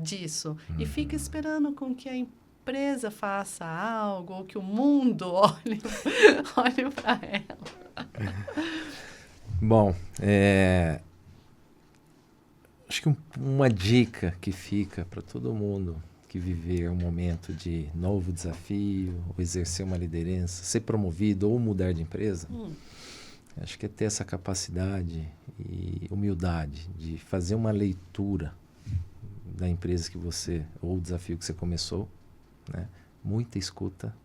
disso. E fica esperando com que a empresa faça algo, ou que o mundo olhe para ela. Bom, acho que uma dica que fica para todo mundo que viver um momento de novo desafio, ou exercer uma liderança, ser promovido ou mudar de empresa, acho que é ter essa capacidade e humildade de fazer uma leitura da empresa que você, ou o desafio que você começou, né? Muita escuta.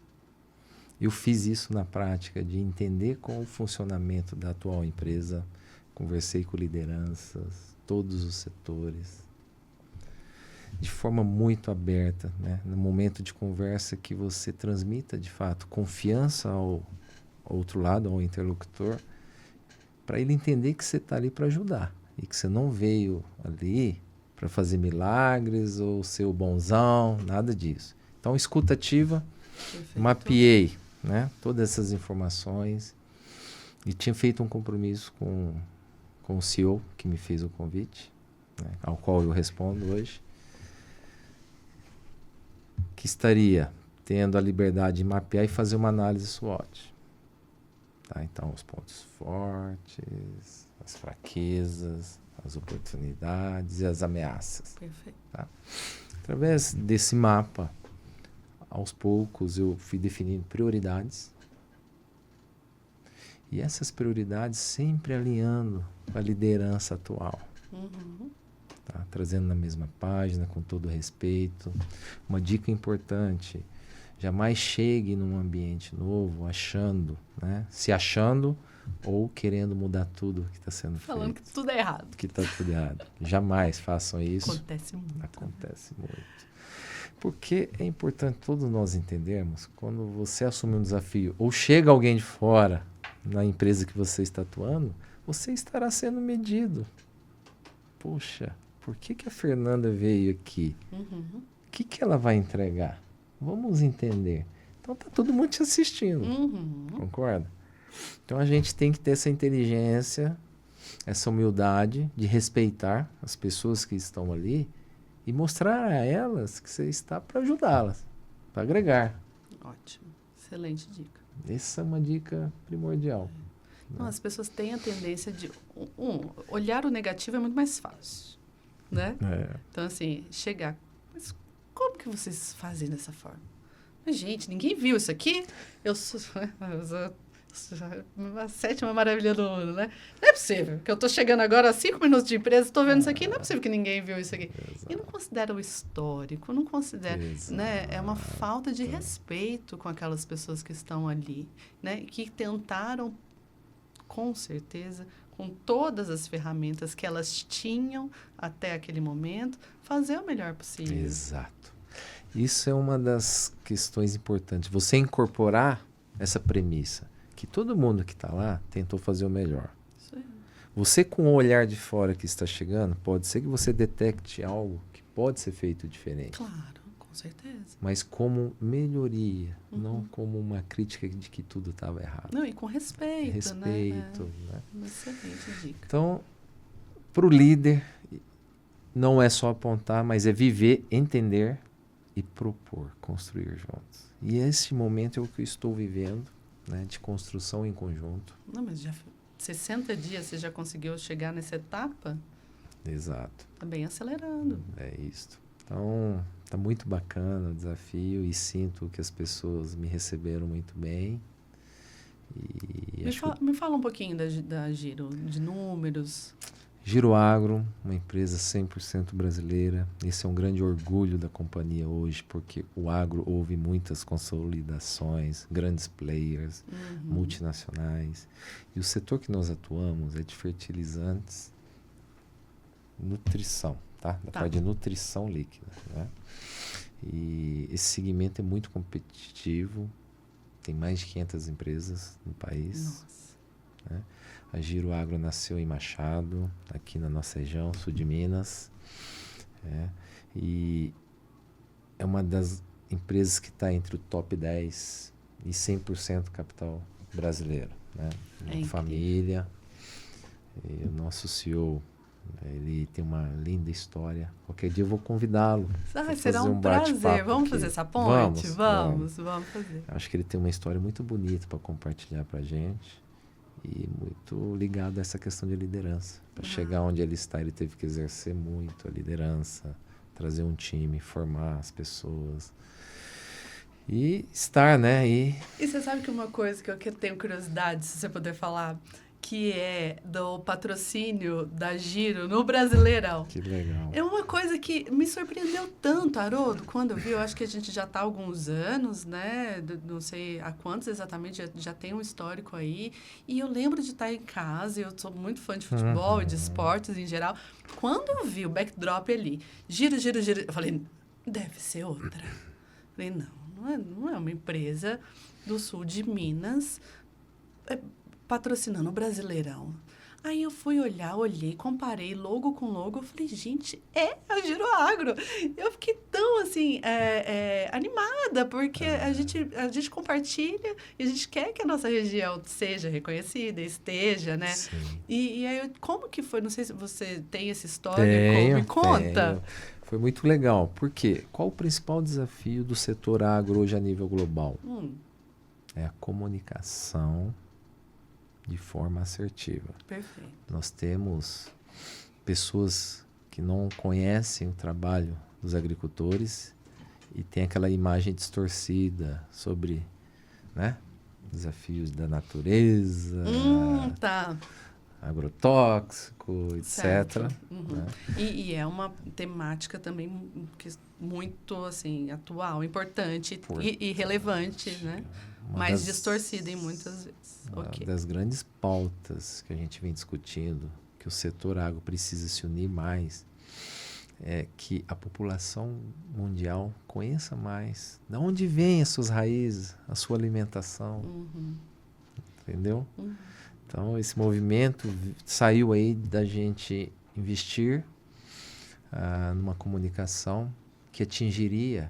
Eu fiz isso na prática, de entender qual o funcionamento da atual empresa, conversei com lideranças, todos os setores, de forma muito aberta, né? No momento de conversa que você transmita, de fato, confiança ao outro lado, ao interlocutor, para ele entender que você está ali para ajudar e que você não veio ali para fazer milagres ou ser o bonzão, nada disso. Então, escuta ativa, Perfeito. Mapeei, né, todas essas informações e tinha feito um compromisso com o CEO que me fez o convite, né, ao qual eu respondo hoje, que estaria tendo a liberdade de mapear e fazer uma análise SWOT. Tá? Então, os pontos fortes, as fraquezas, as oportunidades e as ameaças. Perfeito. Tá? Através desse mapa, aos poucos eu fui definindo prioridades. E essas prioridades sempre alinhando com a liderança atual. Uhum. Tá? Trazendo na mesma página, com todo respeito. Uma dica importante: jamais chegue num ambiente novo achando, né? Se achando ou querendo mudar tudo que está sendo Falando feito. que tudo é errado. Que está tudo errado. Jamais façam isso. Acontece muito. Acontece muito. Porque é importante todos nós entendermos, quando você assume um desafio ou chega alguém de fora na empresa que você está atuando, você estará sendo medido. Poxa, por que a Fernanda veio aqui? Uhum. O que ela vai entregar? Vamos entender. Então tá todo mundo te assistindo. Uhum. Concorda? Então a gente tem que ter essa inteligência, essa humildade de respeitar as pessoas que estão ali e mostrar a elas que você está para ajudá-las, para agregar. Ótimo. Excelente dica. Essa é uma dica primordial. Não, as pessoas têm a tendência de... olhar o negativo é muito mais fácil, né? Então, assim, chegar... Mas como que vocês fazem dessa forma? Mas, gente, ninguém viu isso aqui? Eu sou a sétima maravilha do mundo, né? Não é possível que eu estou chegando agora a 5 minutos de empresa, estou vendo isso aqui, não é possível que ninguém viu isso aqui. Exato. E não considera o histórico, não considera, né? É uma falta de respeito com aquelas pessoas que estão ali, né? Que tentaram, com certeza, com todas as ferramentas que elas tinham até aquele momento, fazer o melhor possível. Exato. Isso é uma das questões importantes. Você incorporar essa premissa, que todo mundo que está lá tentou fazer o melhor. Isso aí. Você, com o olhar de fora que está chegando, pode ser que você detecte algo que pode ser feito diferente. Claro, com certeza. Mas como melhoria, não como uma crítica de que tudo estava errado. Não, e com respeito, Respeito, né? Uma excelente dica. Então, para o líder, não é só apontar, mas é viver, entender e propor, construir juntos. E esse momento é o que eu estou vivendo, né, de construção em conjunto. Não, mas já 60 dias você já conseguiu chegar nessa etapa? Exato. Tá bem acelerando. É isso. Então, tá muito bacana o desafio e sinto que as pessoas me receberam muito bem. E Me fala um pouquinho da Giro, de números. Giro Agro, uma empresa 100% brasileira. Esse é um grande orgulho da companhia hoje, porque o agro houve muitas consolidações, grandes players, multinacionais. E o setor que nós atuamos é de fertilizantes, nutrição, tá? Da parte de nutrição líquida, né? E esse segmento é muito competitivo, tem mais de 500 empresas no país. Nossa. Né? A Giro Agro nasceu em Machado, aqui na nossa região, sul de Minas. E é uma das empresas que está entre o top 10 e 100% capital brasileiro. Né? Uma família. E o nosso CEO, ele tem uma linda história. Qualquer dia eu vou convidá-lo. Será um prazer. Vamos fazer essa ponte? Vamos fazer. Acho que ele tem uma história muito bonita para compartilhar para a gente. E muito ligado a essa questão de liderança. Para chegar onde ele está, ele teve que exercer muito a liderança, trazer um time, formar as pessoas. E estar, né? E você sabe que uma coisa que eu tenho curiosidade, se você puder falar, que é do patrocínio da Giro no Brasileirão. Que legal. É uma coisa que me surpreendeu tanto, Haroldo, quando eu vi. Eu acho que a gente já está há alguns anos, né? Não sei há quantos exatamente, já tem um histórico aí. E eu lembro de estar em casa, eu sou muito fã de futebol e de esportes em geral. Quando eu vi o backdrop ali, Giro, eu falei, deve ser outra. Eu falei, não é uma empresa do sul de Minas patrocinando o Brasileirão. Aí eu fui olhar, olhei, comparei logo com logo, eu falei, gente, é a Giroagro. Eu fiquei tão, assim, animada, porque a gente compartilha e a gente quer que a nossa região seja reconhecida, esteja, né? Sim. E aí, como que foi? Não sei se você tem esse histórico, me conta. Tenho. Foi muito legal. Por quê? Qual o principal desafio do setor agro hoje a nível global? É a comunicação de forma assertiva. Perfeito. Nós temos pessoas que não conhecem o trabalho dos agricultores e tem aquela imagem distorcida sobre, né, desafios da natureza, Tá. agrotóxico, etc. Certo. Né? E é uma temática também muito, assim, atual, importante e relevante, né? Mas distorcida em muitas vezes. Uma Ok. das grandes pautas que a gente vem discutindo, que o setor agro precisa se unir mais, é que a população mundial conheça mais de onde vêm as suas raízes, a sua alimentação, entendeu? Então, esse movimento saiu aí da gente investir numa comunicação que atingiria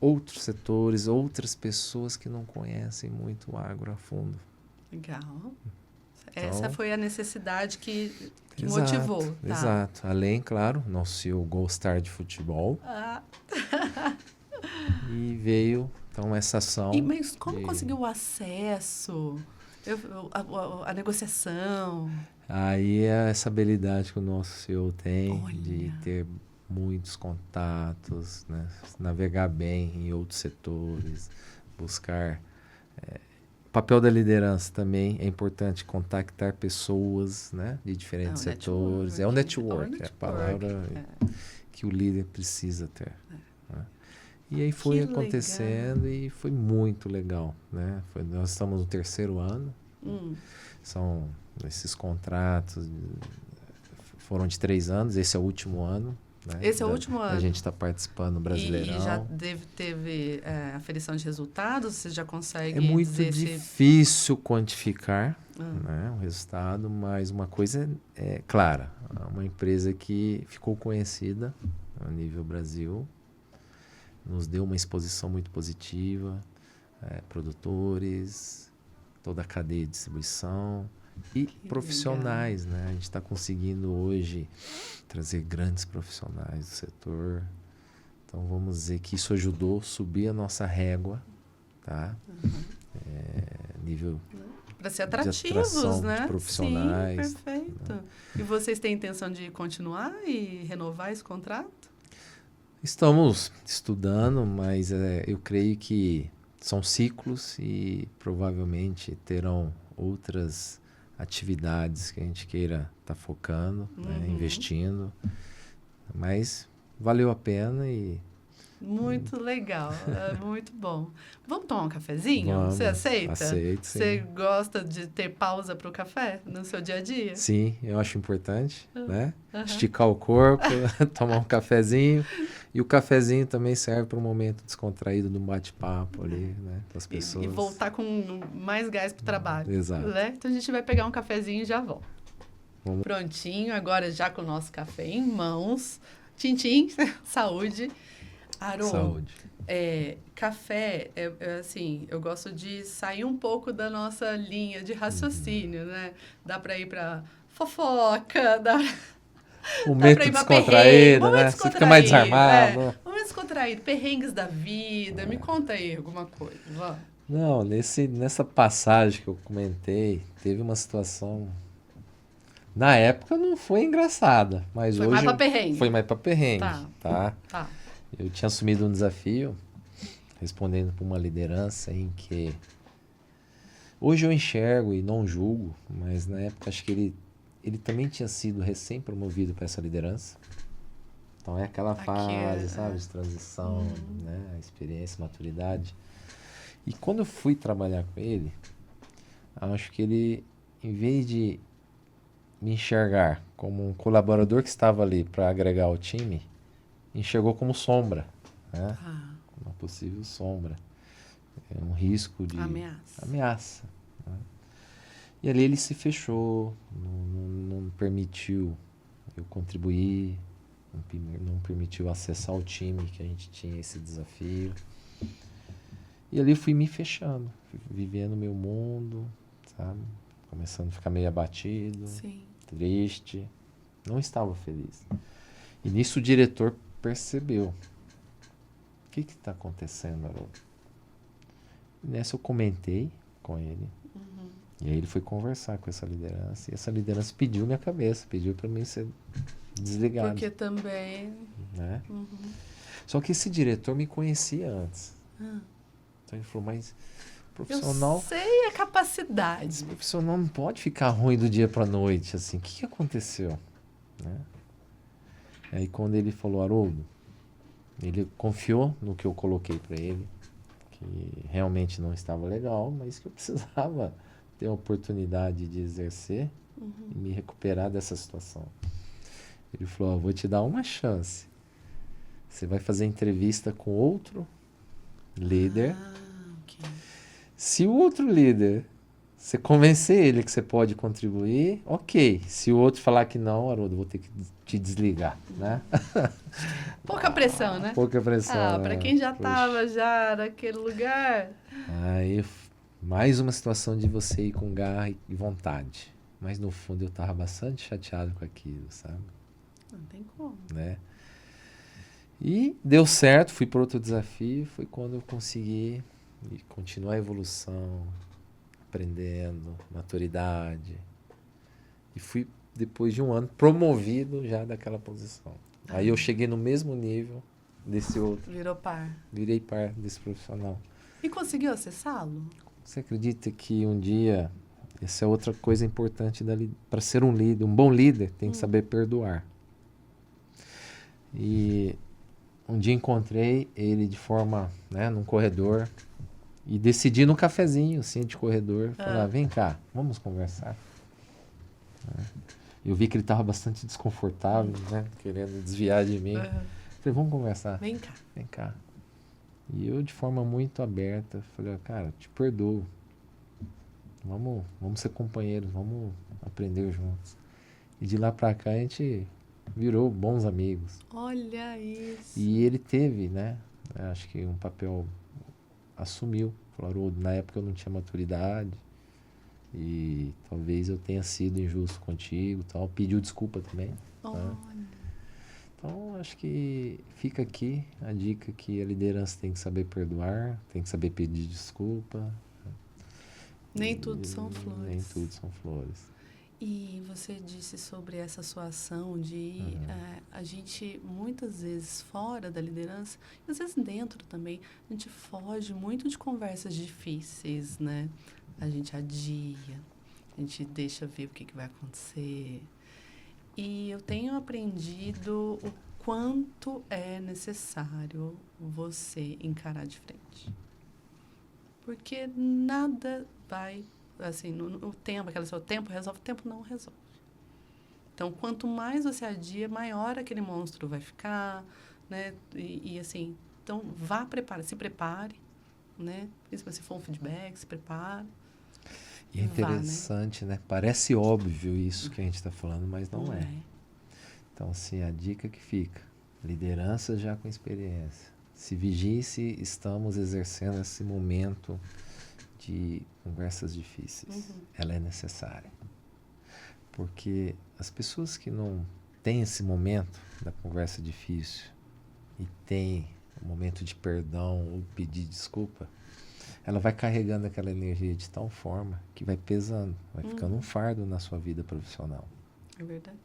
outros setores, outras pessoas que não conhecem muito o agro a fundo. Legal. Então, essa foi a necessidade que exato, motivou. Tá. Exato. Além, claro, nosso CEO gostar de futebol. E veio, então, essa ação. Mas como conseguiu o acesso? A negociação? Aí é essa habilidade que o nosso CEO tem. Olha. De ter muitos contatos, né? Navegar bem em outros setores, buscar... O papel da liderança também é importante, contactar pessoas, né, de diferentes setores. É o network, é a palavra que o líder precisa ter. Né? E aí foi acontecendo e foi muito legal. Né? Nós estamos no 3º ano. São esses contratos, foram de 3 anos, esse é o último ano. Né? Esse é o último ano. A gente está participando no Brasileirão. E já teve aferição de resultados? Você já consegue É muito difícil quantificar né, o resultado, mas uma coisa é clara. Uma empresa que ficou conhecida a nível Brasil, nos deu uma exposição muito positiva, produtores, toda a cadeia de distribuição e profissionais. Né? A gente está conseguindo hoje trazer grandes profissionais do setor. Então, vamos dizer que isso ajudou a subir a nossa régua, tá? Nível para ser atrativos, né? De profissionais. Sim, perfeito. Né? E vocês têm intenção de continuar e renovar esse contrato? Estamos estudando, mas eu creio que são ciclos e provavelmente terão outras atividades que a gente queira estar focando, né, investindo. Mas valeu a pena e... Muito legal, muito bom. Vamos tomar um cafezinho? Vamos, você aceita? Aceito, sim. Você gosta de ter pausa para o café no seu dia a dia? Sim, eu acho importante, né? Esticar o corpo, tomar um cafezinho. E o cafezinho também serve para um momento descontraído, de um bate-papo ali, né? Com as pessoas. E voltar com mais gás para o trabalho. Exato. Né? Então a gente vai pegar um cafezinho e já volta. Prontinho, agora já com o nosso café em mãos. Tchim, saúde. Aron, saúde. Café, assim, eu gosto de sair um pouco da nossa linha de raciocínio, né? Dá para ir para fofoca, dá momento descontraído, né? Você fica mais desarmado. Momento descontraído, perrengues da vida. Me conta aí alguma coisa, vamos. Não, nessa passagem que eu comentei, teve uma situação... Na época não foi engraçada, mas foi hoje... Mais pra perrengue. Foi mais para perrengue, tá? Eu tinha assumido um desafio, respondendo para uma liderança em que... Hoje eu enxergo e não julgo, mas na época acho que ele também tinha sido recém-promovido para essa liderança. Então é aquela fase, sabe, de transição, né? A experiência, maturidade. E quando eu fui trabalhar com ele, acho que ele, em vez de me enxergar como um colaborador que estava ali para agregar ao time, enxergou como sombra, né? Uma possível sombra. É um risco de... Ameaça. Ameaça. Né? E ali ele se fechou, não permitiu eu contribuir, não permitiu acessar o time que a gente tinha esse desafio. E ali eu fui me fechando, fui vivendo o meu mundo, sabe? Começando a ficar meio abatido, Sim. triste, não estava feliz. E nisso o diretor percebeu. O que está acontecendo, Haroldo? E nessa eu comentei com ele. Uhum. E aí ele foi conversar com essa liderança. E essa liderança pediu minha cabeça, pediu para mim ser desligado. Porque também... Né? Uhum. Só que esse diretor me conhecia antes. Ah. Então ele falou, mas profissional... Eu sei a capacidade. Esse profissional não pode ficar ruim do dia para noite, assim. O que aconteceu? Né? Aí quando ele falou, Haroldo, ele confiou no que eu coloquei para ele, que realmente não estava legal, mas que eu precisava ter a oportunidade de exercer e me recuperar dessa situação. Ele falou, vou te dar uma chance. Você vai fazer entrevista com outro líder. Okay. Se o outro líder, você convencer ele que você pode contribuir, ok. Se o outro falar que não, Haroldo, vou ter que te desligar, né? Pouca pressão, né? Pouca pressão. Para quem já estava já naquele lugar. Aí, mais uma situação de você ir com garra e vontade. Mas no fundo eu estava bastante chateado com aquilo, sabe? Não tem como. Né? E deu certo, fui para outro desafio, foi quando eu consegui continuar a evolução, aprendendo, maturidade. E fui, depois de um ano, promovido já daquela posição. Aí eu cheguei no mesmo nível desse outro. Virou par. Virei par desse profissional. E conseguiu acessá-lo? Você acredita que um dia, essa é outra coisa importante para ser um líder, um bom líder, tem que saber perdoar. E um dia encontrei ele de forma, né, num corredor e decidi num cafezinho, assim, de corredor, falar, vem cá, vamos conversar. Eu vi que ele estava bastante desconfortável, né, querendo desviar de mim. Falei, vamos conversar. Vem cá. Vem cá. E eu, de forma muito aberta, falei, cara, te perdoo. Vamos ser companheiros, vamos aprender juntos. E de lá pra cá a gente virou bons amigos. Olha isso. E ele teve, né, acho que um papel, assumiu. Falou, na época eu não tinha maturidade e talvez eu tenha sido injusto contigo, tal. Pediu desculpa também. Olha. Né? Então, acho que fica aqui a dica que a liderança tem que saber perdoar, tem que saber pedir desculpa. Nem tudo são flores. Nem tudo são flores. E você disse sobre essa sua ação de a gente, muitas vezes, fora da liderança, e às vezes dentro também, a gente foge muito de conversas difíceis, né? A gente adia, a gente deixa ver o que vai acontecer. E eu tenho aprendido o quanto é necessário você encarar de frente. Porque nada vai... Assim, no tempo, aquela sua, o tempo resolve, o tempo não resolve. Então, quanto mais você adia, maior aquele monstro vai ficar, né? E assim, então, se prepare, né? Se for um feedback, se prepare. E é interessante, né? Parece óbvio isso que a gente está falando, mas não é. Então, assim, a dica que fica, liderança já com experiência. Se vigie se estamos exercendo esse momento de conversas difíceis. Ela é necessária. Porque as pessoas que não têm esse momento da conversa difícil e têm o momento de perdão ou pedir desculpa, ela vai carregando aquela energia de tal forma que vai pesando, vai ficando um fardo na sua vida profissional. É verdade.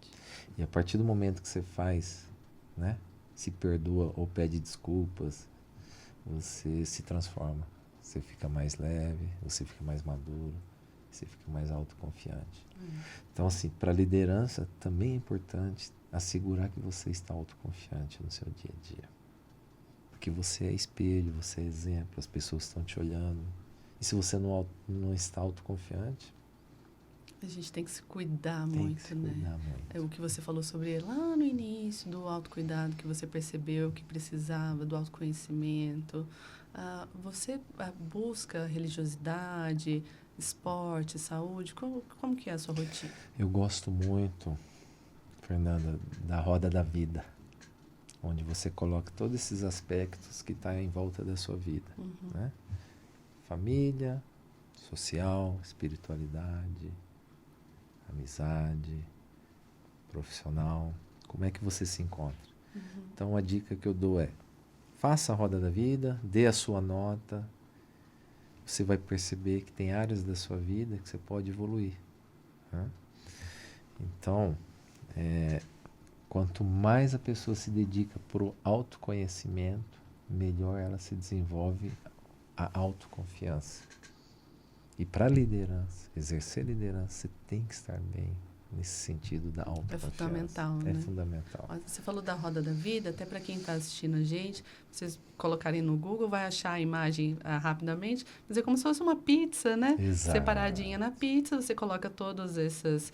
E a partir do momento que você faz, né, se perdoa ou pede desculpas, você se transforma. Você fica mais leve, você fica mais maduro, você fica mais autoconfiante. Então, assim, para a liderança também é importante assegurar que você está autoconfiante no seu dia a dia. Porque você é espelho, você é exemplo, as pessoas estão te olhando. E se você não está autoconfiante... A gente tem que se cuidar muito, né? Muito. É o que você falou sobre lá no início, do autocuidado, que você percebeu que precisava, do autoconhecimento... você busca religiosidade, esporte, saúde? Como que é a sua rotina? Eu gosto muito, Fernanda, da roda da vida, onde você coloca todos esses aspectos que estão em volta da sua vida, né? Família, social, espiritualidade, amizade, profissional. Como é que você se encontra? Então, a dica que eu dou é: faça a roda da vida, dê a sua nota. Você vai perceber que tem áreas da sua vida que você pode evoluir, né? Então, quanto mais a pessoa se dedica para o autoconhecimento, melhor ela se desenvolve a autoconfiança. E para liderança, exercer liderança, você tem que estar bem nesse sentido da autoconfiança. É fundamental, É né? fundamental. Você falou da roda da vida, até para quem está assistindo a gente, vocês colocarem no Google, vai achar a imagem rapidamente, mas é como se fosse uma pizza, né? Exato. Separadinha na pizza, você coloca todos esses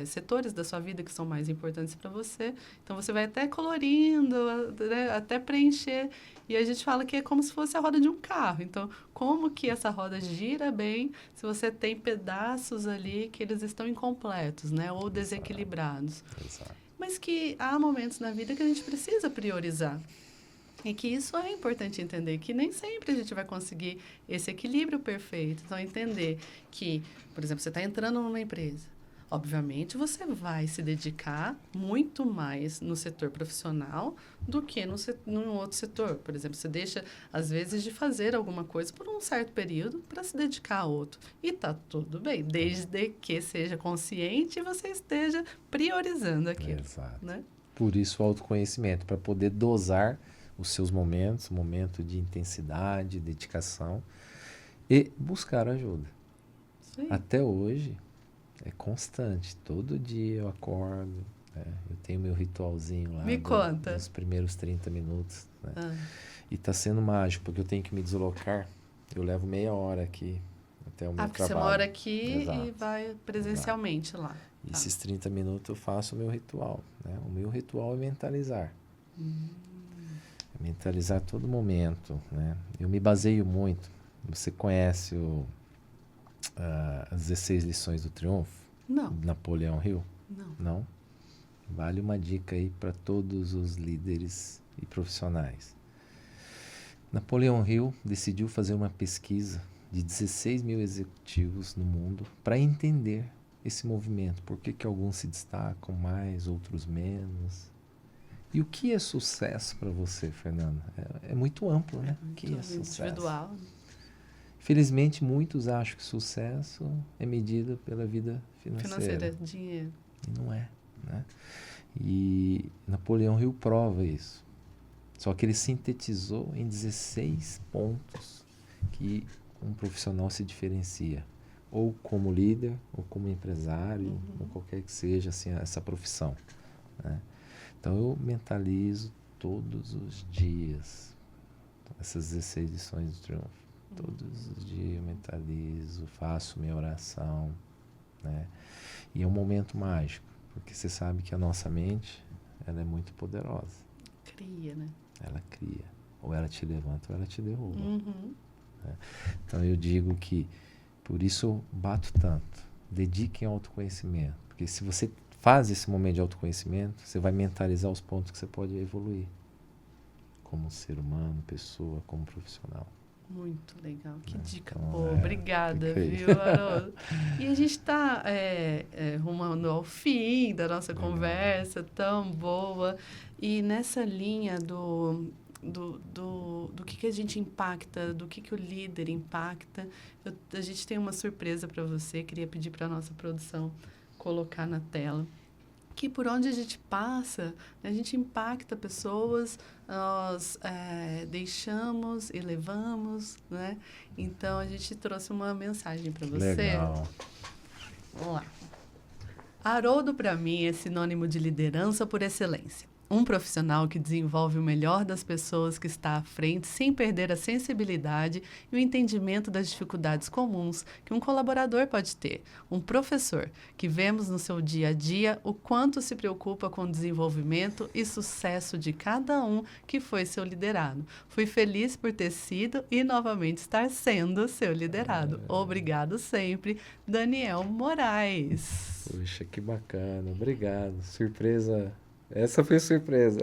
setores da sua vida que são mais importantes para você. Então, você vai até colorindo, né? Até preencher. E a gente fala que é como se fosse a roda de um carro. Então, como que essa roda gira bem se você tem pedaços ali que eles estão incompletos, né? Ou desequilibrados. Exato. Mas que há momentos na vida que a gente precisa priorizar. E que isso é importante entender, que nem sempre a gente vai conseguir esse equilíbrio perfeito. Então, entender que, por exemplo, você está entrando numa empresa. Obviamente, você vai se dedicar muito mais no setor profissional do que no outro setor. Por exemplo, você deixa, às vezes, de fazer alguma coisa por um certo período para se dedicar a outro. E está tudo bem, desde que seja consciente e você esteja priorizando aquilo. Exato. Né? Por isso, o autoconhecimento, para poder dosar os seus momentos, momento de intensidade, dedicação, e buscar ajuda. Sim. Até hoje, é constante. Todo dia eu acordo, né? Eu tenho meu ritualzinho lá. Me conta. Dos primeiros 30 minutos. Né? Ah. E está sendo mágico, porque eu tenho que me deslocar. Eu levo meia hora aqui até o meu porque trabalho. você mora aqui Exato. e vai presencialmente lá. E esses 30 minutos eu faço o meu ritual. Né? O meu ritual é mentalizar. É mentalizar todo momento. Né? Eu me baseio muito. Você conhece as 16 lições do triunfo? Não. Napoleão Hill? Não. Não? Vale uma dica aí para todos os líderes e profissionais. Napoleão Hill decidiu fazer uma pesquisa de 16 mil executivos no mundo para entender esse movimento. Por que alguns se destacam mais, outros menos? E o que é sucesso para você, Fernanda? É muito amplo, né? O que é sucesso? Individual. Felizmente, muitos acham que sucesso é medido pela vida financeira. Dinheiro. E não é, né? E Napoleão Hill prova isso. Só que ele sintetizou em 16 pontos que um profissional se diferencia. Ou como líder, ou como empresário, ou qualquer que seja assim, essa profissão. Né? Então, eu mentalizo todos os dias essas 16 lições do triunfo. Todos os dias eu mentalizo, faço minha oração, né? E é um momento mágico, porque você sabe que a nossa mente, ela é muito poderosa. Cria, né? Ela cria. Ou ela te levanta ou ela te derruba. Né? Então eu digo que, por isso eu bato tanto. Dediquem ao autoconhecimento. Porque se você faz esse momento de autoconhecimento, você vai mentalizar os pontos que você pode evoluir. Como ser humano, pessoa, como profissional. Muito legal, que dica Então, boa, obrigada, viu, Haroldo? E a gente está rumando ao fim da nossa conversa tão boa, e nessa linha do que a gente impacta, do que o líder impacta, a gente tem uma surpresa para você, queria pedir para a nossa produção colocar na tela. Que por onde a gente passa, a gente impacta pessoas, nós deixamos, elevamos, né? Então, a gente trouxe uma mensagem para você. Legal. Vamos lá. Haroldo, para mim, é sinônimo de liderança por excelência. Um profissional que desenvolve o melhor das pessoas que está à frente sem perder a sensibilidade e o entendimento das dificuldades comuns que um colaborador pode ter. Um professor que vemos no seu dia a dia o quanto se preocupa com o desenvolvimento e sucesso de cada um que foi seu liderado. Fui feliz por ter sido e novamente estar sendo seu liderado. Obrigado sempre, Daniel Moraes. Poxa, que bacana. Obrigado. Surpresa. Essa foi surpresa.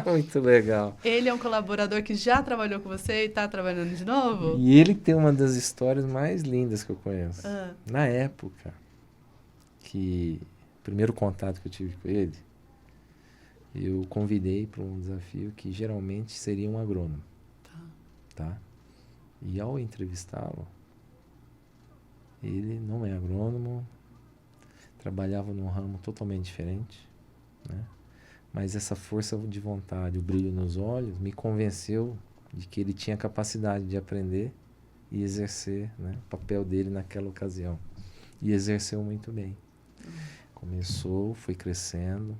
Muito legal. Ele é um colaborador que já trabalhou com você e está trabalhando de novo? E ele tem uma das histórias mais lindas que eu conheço. Na época que o primeiro contato que eu tive com ele, eu convidei para um desafio que geralmente seria um agrônomo. Tá? E ao entrevistá-lo, ele não é agrônomo, trabalhava num ramo totalmente diferente, né? Mas essa força de vontade, o brilho nos olhos, me convenceu de que ele tinha capacidade de aprender e exercer, né, o papel dele naquela ocasião. E exerceu muito bem. Começou, foi crescendo.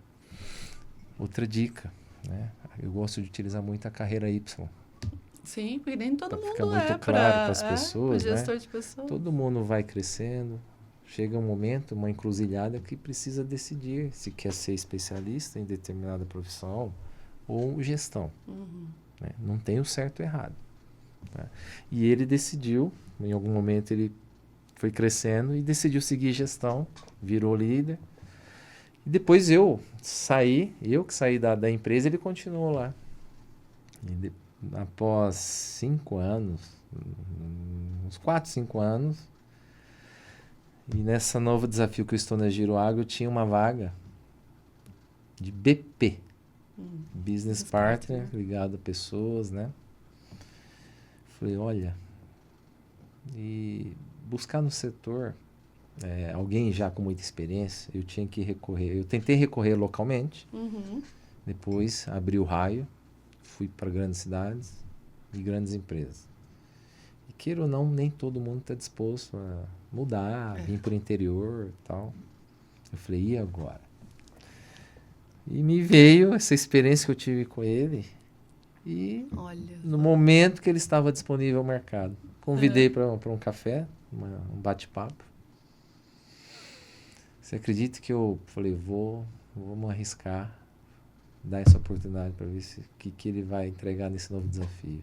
Outra dica, né? Eu gosto de utilizar muito a carreira Y. Sim, porque nem todo mundo fica muito é claro para as pessoas, gestor né? de pessoas. Todo mundo vai crescendo. Chega um momento, uma encruzilhada que precisa decidir se quer ser especialista em determinada profissão ou gestão. Né? Não tem o certo e errado. Tá? E ele decidiu, em algum momento ele foi crescendo e decidiu seguir gestão, virou líder. E depois eu que saí da empresa, ele continuou lá. E após 5 anos, uns 4, 5 anos, e nesse novo desafio que eu estou na Giro Agro, tinha uma vaga de BP, Business Partner, ligado a pessoas, né? Falei, olha, e buscar no setor alguém já com muita experiência, eu tinha que recorrer. Eu tentei recorrer localmente, depois abri o raio, fui para grandes cidades e grandes empresas. E queira ou não, nem todo mundo está disposto a mudar, vir para o interior e tal. Eu falei, e agora? E me veio essa experiência que eu tive com ele e no momento que ele estava disponível ao mercado. Convidei para um café, um bate-papo. Você acredita que eu falei, vamos arriscar, dar essa oportunidade para ver o que ele vai entregar nesse novo desafio.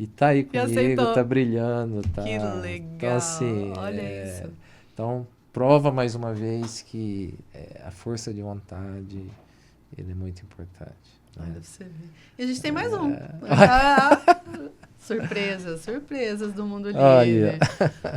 E tá aí comigo, tá brilhando, tá. Que legal. Então, assim, olha isso. Então, prova mais uma vez que a força de vontade, ele é muito importante. Né? Olha, você vê. E a gente tem mais um. Surpresas do mundo livre.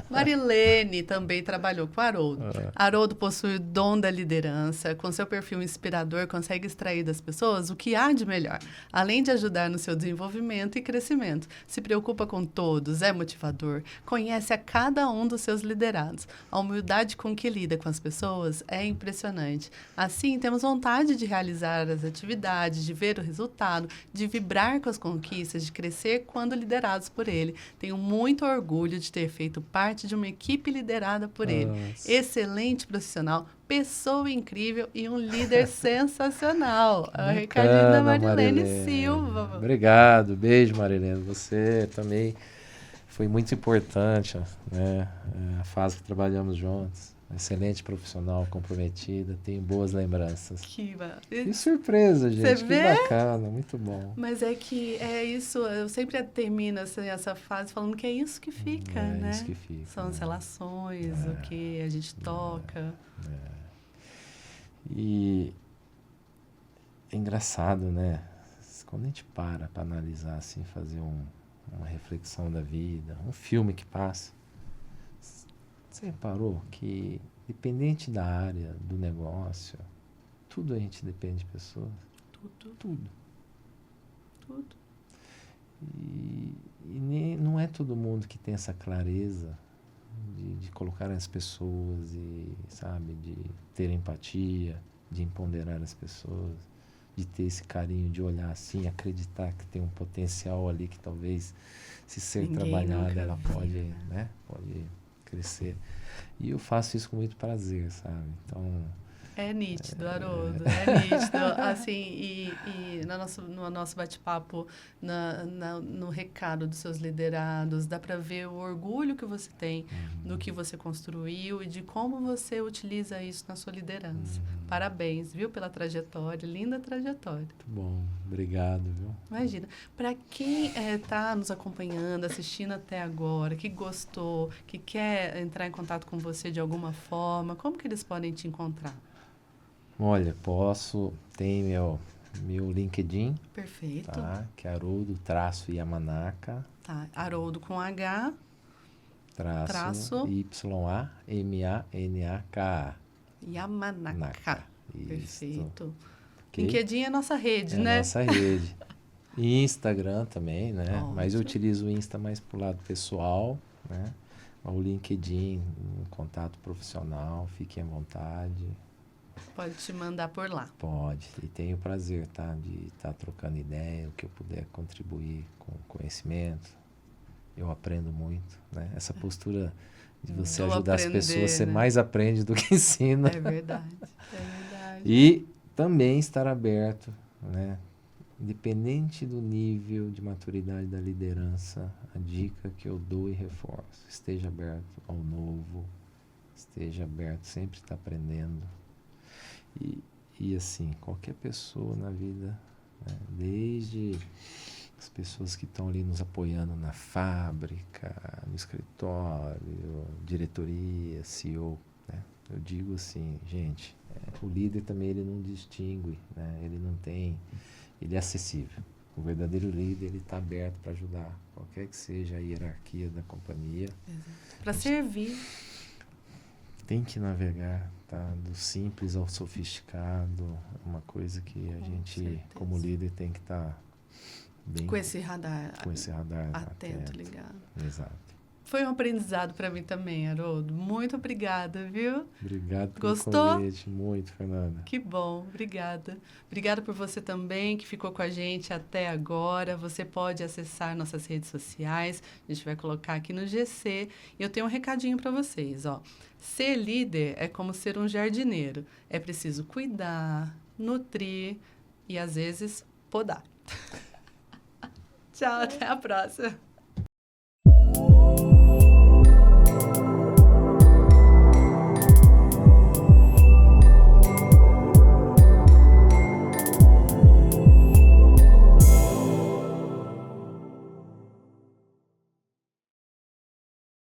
Marilene também trabalhou com Haroldo. Haroldo possui o dom da liderança. Com seu perfil inspirador, consegue extrair das pessoas o que há de melhor, além de ajudar no seu desenvolvimento e crescimento. Se preocupa com todos, é motivador, conhece a cada um dos seus liderados. A humildade com que lida com as pessoas é impressionante. Assim, temos vontade de realizar as atividades, de ver o resultado, de vibrar com as conquistas, de crescer quando liderados por ele. Tenho muito orgulho de ter feito parte de uma equipe liderada por ele. Excelente profissional, pessoa incrível e um líder sensacional. É o recadinho da Marilene Silva. Obrigado, beijo, Marilene. Você também foi muito importante, né? A fase que trabalhamos juntos. Excelente profissional, comprometida, tenho boas lembranças. Que surpresa, gente, que bacana, muito bom. Mas é que é isso, eu sempre termino assim, essa fase falando que é isso que fica, né? É isso que fica. São as relações, o que a gente toca. E é engraçado, né? Quando a gente para analisar, assim, fazer uma reflexão da vida, um filme que passa, você reparou que, independente da área, do negócio, tudo a gente depende de pessoas? Tudo. E não é todo mundo que tem essa clareza de colocar as pessoas e, sabe, de ter empatia, de empoderar as pessoas, de ter esse carinho, de olhar assim, acreditar que tem um potencial ali que talvez, se ser trabalhado, ela pode, né, pode crescer. E eu faço isso com muito prazer, sabe? Então, É nítido, Haroldo, é nítido. Assim, e no nosso bate-papo, no recado dos seus liderados, dá para ver o orgulho que você tem do que você construiu e de como você utiliza isso na sua liderança. Parabéns, viu, pela trajetória, linda trajetória. Muito bom, obrigado, viu? Imagina, para quem está nos acompanhando, assistindo até agora, que gostou, que quer entrar em contato com você de alguma forma, como que eles podem te encontrar? Olha, tem meu LinkedIn, Perfeito. tá? Que é Haroldo-Yamanaka. Tá, Haroldo com H, Traço Yamanaka. Yamanaka. Perfeito. Okay? LinkedIn é nossa rede, É né? nossa rede. Instagram também, né? Ótimo. Mas eu utilizo o Insta mais pro lado pessoal, né? O LinkedIn, um contato profissional, fiquem à vontade. Pode te mandar por lá. Pode. E tenho o prazer, tá? De estar trocando ideia, o que eu puder contribuir com conhecimento. Eu aprendo muito, né? Essa postura de você ajudar as pessoas, você mais aprende do que ensina. É verdade, é verdade. E também estar aberto, né? Independente do nível de maturidade da liderança, a dica que eu dou e reforço, esteja aberto ao novo, esteja aberto, sempre está aprendendo. E assim, qualquer pessoa na vida, né? Desde as pessoas que estão ali nos apoiando na fábrica, no escritório, diretoria, CEO, né? Eu digo assim, gente, o líder também ele não distingue, né? Ele é acessível. O verdadeiro líder, ele está aberto para ajudar, qualquer que seja a hierarquia da companhia. Para servir. Tem que navegar, tá? Do simples ao sofisticado, é uma coisa que a gente, como líder, tem que estar bem... Com esse radar atento, ligado. Exato. Foi um aprendizado para mim também, Haroldo. Muito obrigada, viu? Obrigado pelo Gostou? convite. Muito, Fernanda. Que bom, obrigada. Obrigada por você também, que ficou com a gente até agora. Você pode acessar nossas redes sociais. A gente vai colocar aqui no GC. E eu tenho um recadinho para vocês, ó. Ser líder é como ser um jardineiro. É preciso cuidar, nutrir e, às vezes, podar. Tchau, até a próxima.